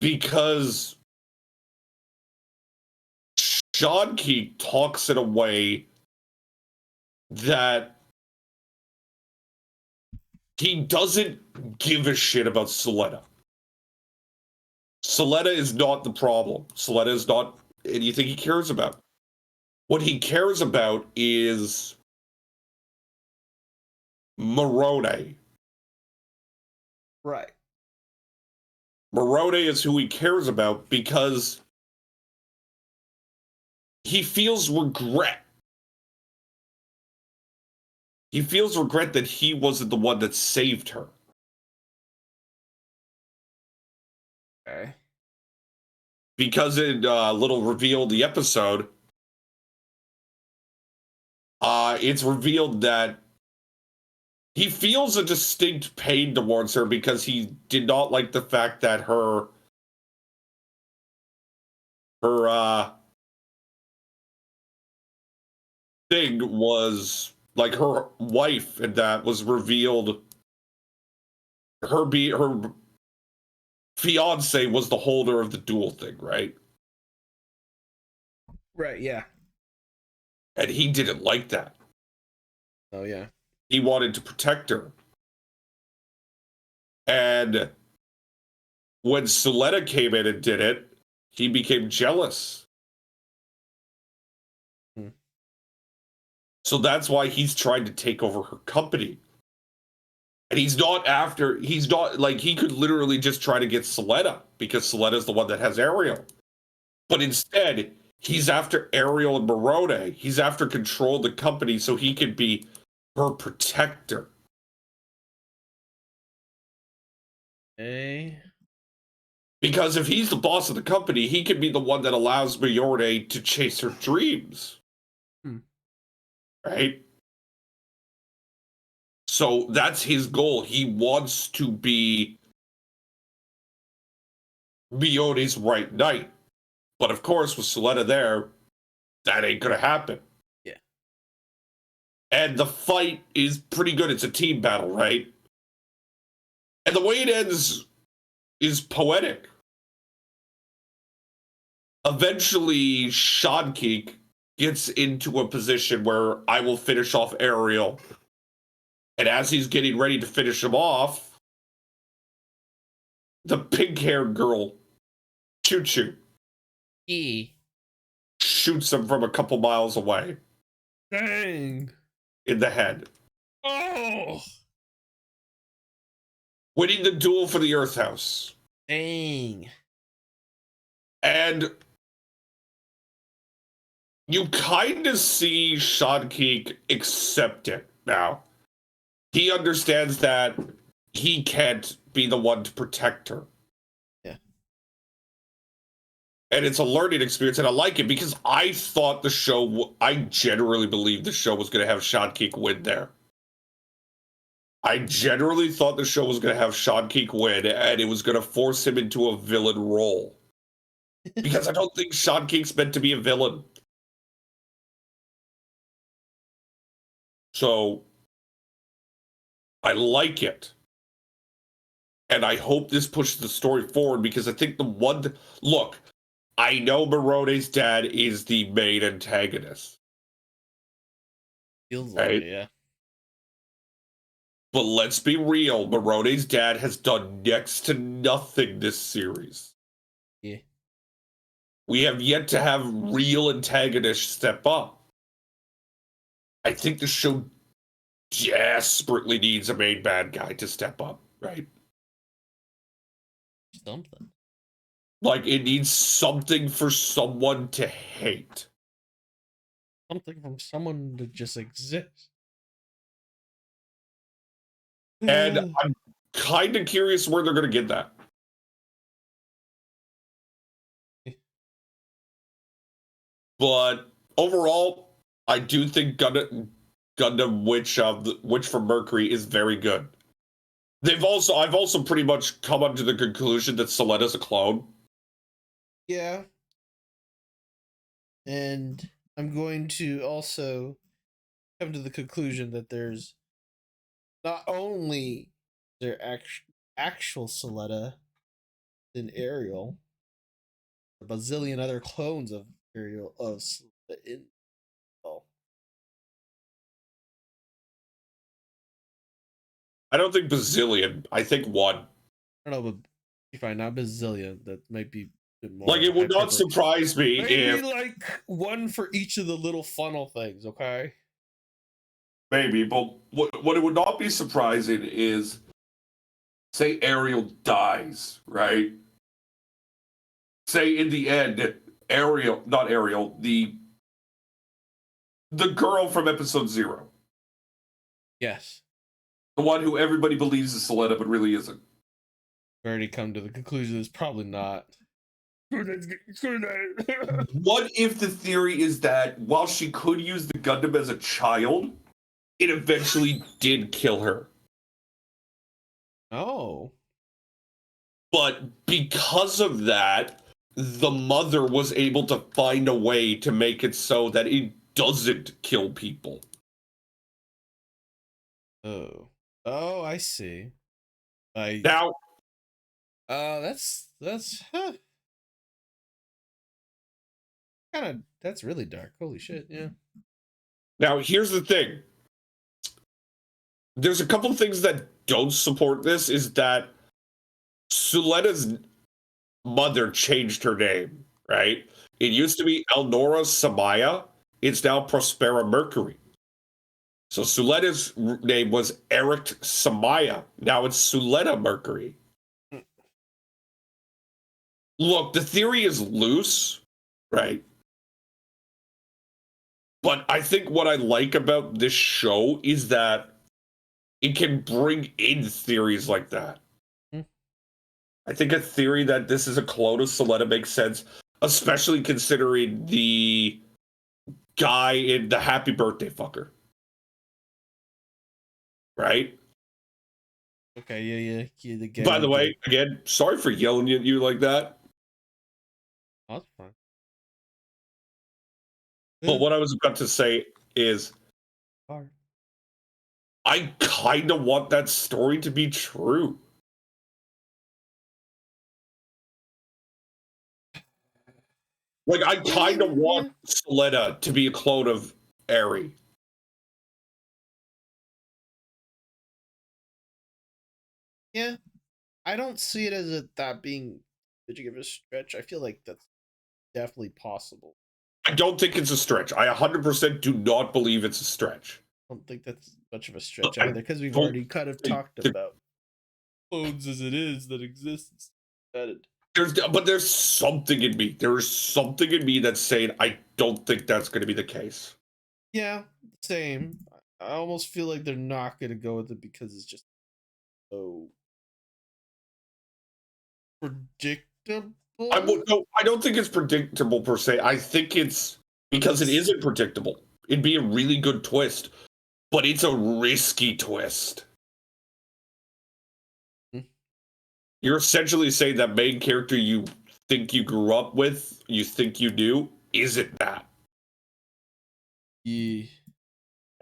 because Shantikik talks in a way that he doesn't give a shit about Suletta. Suletta is not the problem. Suletta is not anything he cares about. What he cares about is Morone. Right. Morone is who he cares about because he feels regret. He feels regret that he wasn't the one that saved her. Okay. Because in little reveal the episode, it's revealed that he feels a distinct pain towards her because he did not like the fact that her thing was like her wife, and that was revealed. Her fiance was the holder of the dual thing, right? Right, yeah. And he didn't like that. Oh, yeah. He wanted to protect her. And when Suletta came in and did it, he became jealous. So that's why he's trying to take over her company. And he's not like, he could literally just try to get Suletta because Suletta's the one that has Ariel. But instead, he's after Ariel and Morone. He's after control of the company so he can be her protector. Hey. Because if he's the boss of the company, he can be the one that allows Mayorde to chase her dreams. Right? So that's his goal. He wants to be Miyone's right knight. But of course, with Suletta there, that ain't gonna happen. Yeah. And the fight is pretty good. It's a team battle, right? And the way it ends is poetic. Eventually, Shantikik gets into a position where I will finish off Ariel. And as he's getting ready to finish him off, the pink-haired girl, Choo Choo, shoots him from a couple miles away. Dang. In the head. Oh. Winning the duel for the Earth House. Dang. And you kind of see Shantikik accept it now. he understands that he can't be the one to protect her. Yeah. And it's a learning experience, and I like it because I thought the show, I generally believed the show was going to have Sean Keek win there. I generally thought the show was going to have Sean Keek win, and it was going to force him into a villain role. Because I don't think Sean Keek's meant to be a villain. So, I like it. And I hope this pushes the story forward because I think look, I know Morone's dad is the main antagonist. Feels like right? it, yeah. But let's be real, Morone's dad has done next to nothing this series. Yeah. We have yet to have real antagonists step up. I think the show desperately needs a main bad guy to step up, right? Something. Like, it needs something for someone to hate. Something from someone to just exist. And I'm kind of curious where they're going to get that. But overall, I do think Gundam Witch from Mercury is very good. I've also pretty much come up to the conclusion that Soletta's a clone. Yeah. And I'm going to also come to the conclusion that there's not only their actual Soletta in Ariel, a bazillion other clones of Ariel of Soletta in I don't think bazillion. I think one. I don't know, but if I not bazillion, that might be a bit more. Like, it would not surprise me maybe if like one for each of the little funnel things, okay? maybe, but what it would not be surprising is, say Ariel dies, right? Say in the end, not Ariel, the girl from episode 0. Yes. The one who everybody believes is Soletta, but really isn't. I've already come to the conclusion it's probably not. What if the theory is that while she could use the Gundam as a child, it eventually did kill her? Oh. But because of that, the mother was able to find a way to make it so that it doesn't kill people. Oh, I see. Now, that's that's really dark. Holy shit, yeah. now here's the thing. There's a couple things that don't support this, is that Suletta's mother changed her name, right? It used to be Elnora Samaya. It's now Prospera Mercury. So Suletta's name was Eric Samaya. Now it's Suletta Mercury. Look, the theory is loose, right? But I think what I like about this show is that it can bring in theories like that. I think a theory that this is a clone of Soletta makes sense, especially considering the guy in the Happy Birthday fucker. Right? Okay, yeah. The guy By the way, again, sorry for yelling at you like that. that's fine. But what I was about to say is, I kind of want that story to be true. Like, I kind of want Soletta to be a clone of Eri. Yeah, I don't see it as that being big of a stretch. I feel like that's definitely possible. I don't think it's a stretch. I 100% do not believe it's a stretch. I don't think that's much of a stretch either, because we've already kind of talked about clones as it is that exists. There's something in me. There is something in me that's saying I don't think that's going to be the case. Yeah, same. I almost feel like they're not gonna go with it because it's just so predictable. I don't think it's predictable per se. I think it's because it isn't predictable. It'd be a really good twist, but it's a risky twist. You're essentially saying that main character you think you grew up with, you think you knew, isn't that. Yeah.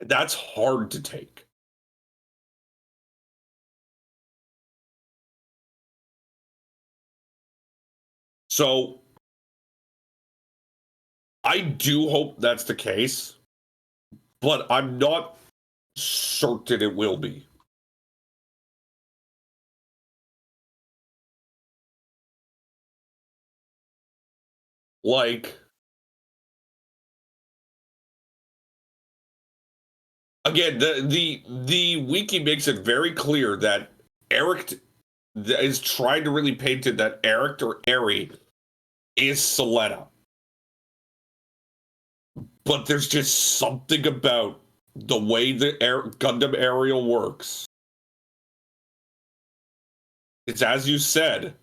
That's hard to take. So, I do hope that's the case, but I'm not certain it will be. Like, again, the wiki makes it very clear that Eric is trying to really paint it that Eric or Eri is Soletta. But there's just something about the way the Gundam Aerial works. It's as you said.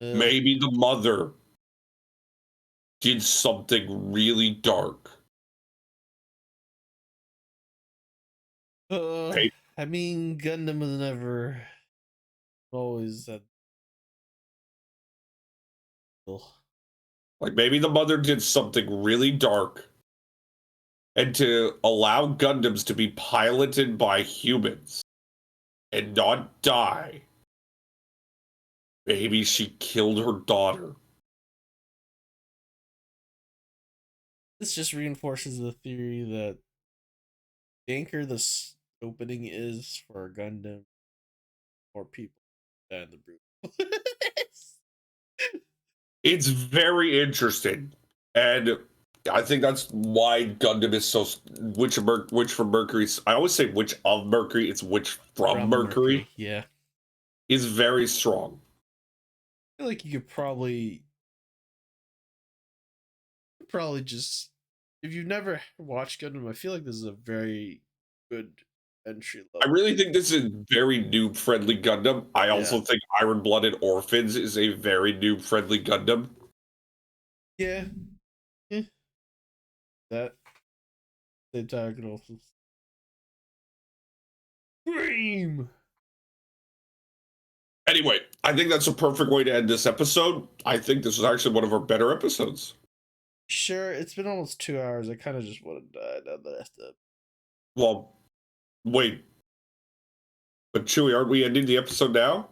Maybe the mother did something really dark. I mean, Gundam was never always that. Like maybe the mother did something really dark. And to allow Gundams to be piloted by humans and not die, maybe she killed her daughter. This just reinforces the theory that the anchor this opening is for a Gundam or people than the brute. It's very interesting. And I think that's why Gundam is so which from Mercury. I always say which of Mercury. It's which from Mercury. Yeah, is very strong. I feel like you could probably just, if you've never watched Gundam, I feel like this is a very good entry level. I really think this is very noob friendly Gundam. I also think Iron Blooded Orphans is a very noob friendly Gundam. Yeah. That the diagonal scream. Anyway, I think that's a perfect way to end this episode. I think this was actually one of our better episodes. Sure, it's been almost 2 hours. I kind of just want to die now that I have to. Well, wait. But Chewy, aren't we ending the episode now?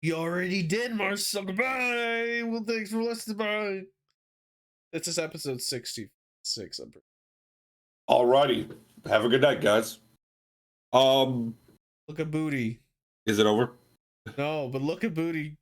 You already did, Marcel. Goodbye. Well, thanks for listening. Bye. This is episode 66. Alrighty. Have a good night, guys. Look at booty. Is it over? No, but look at booty.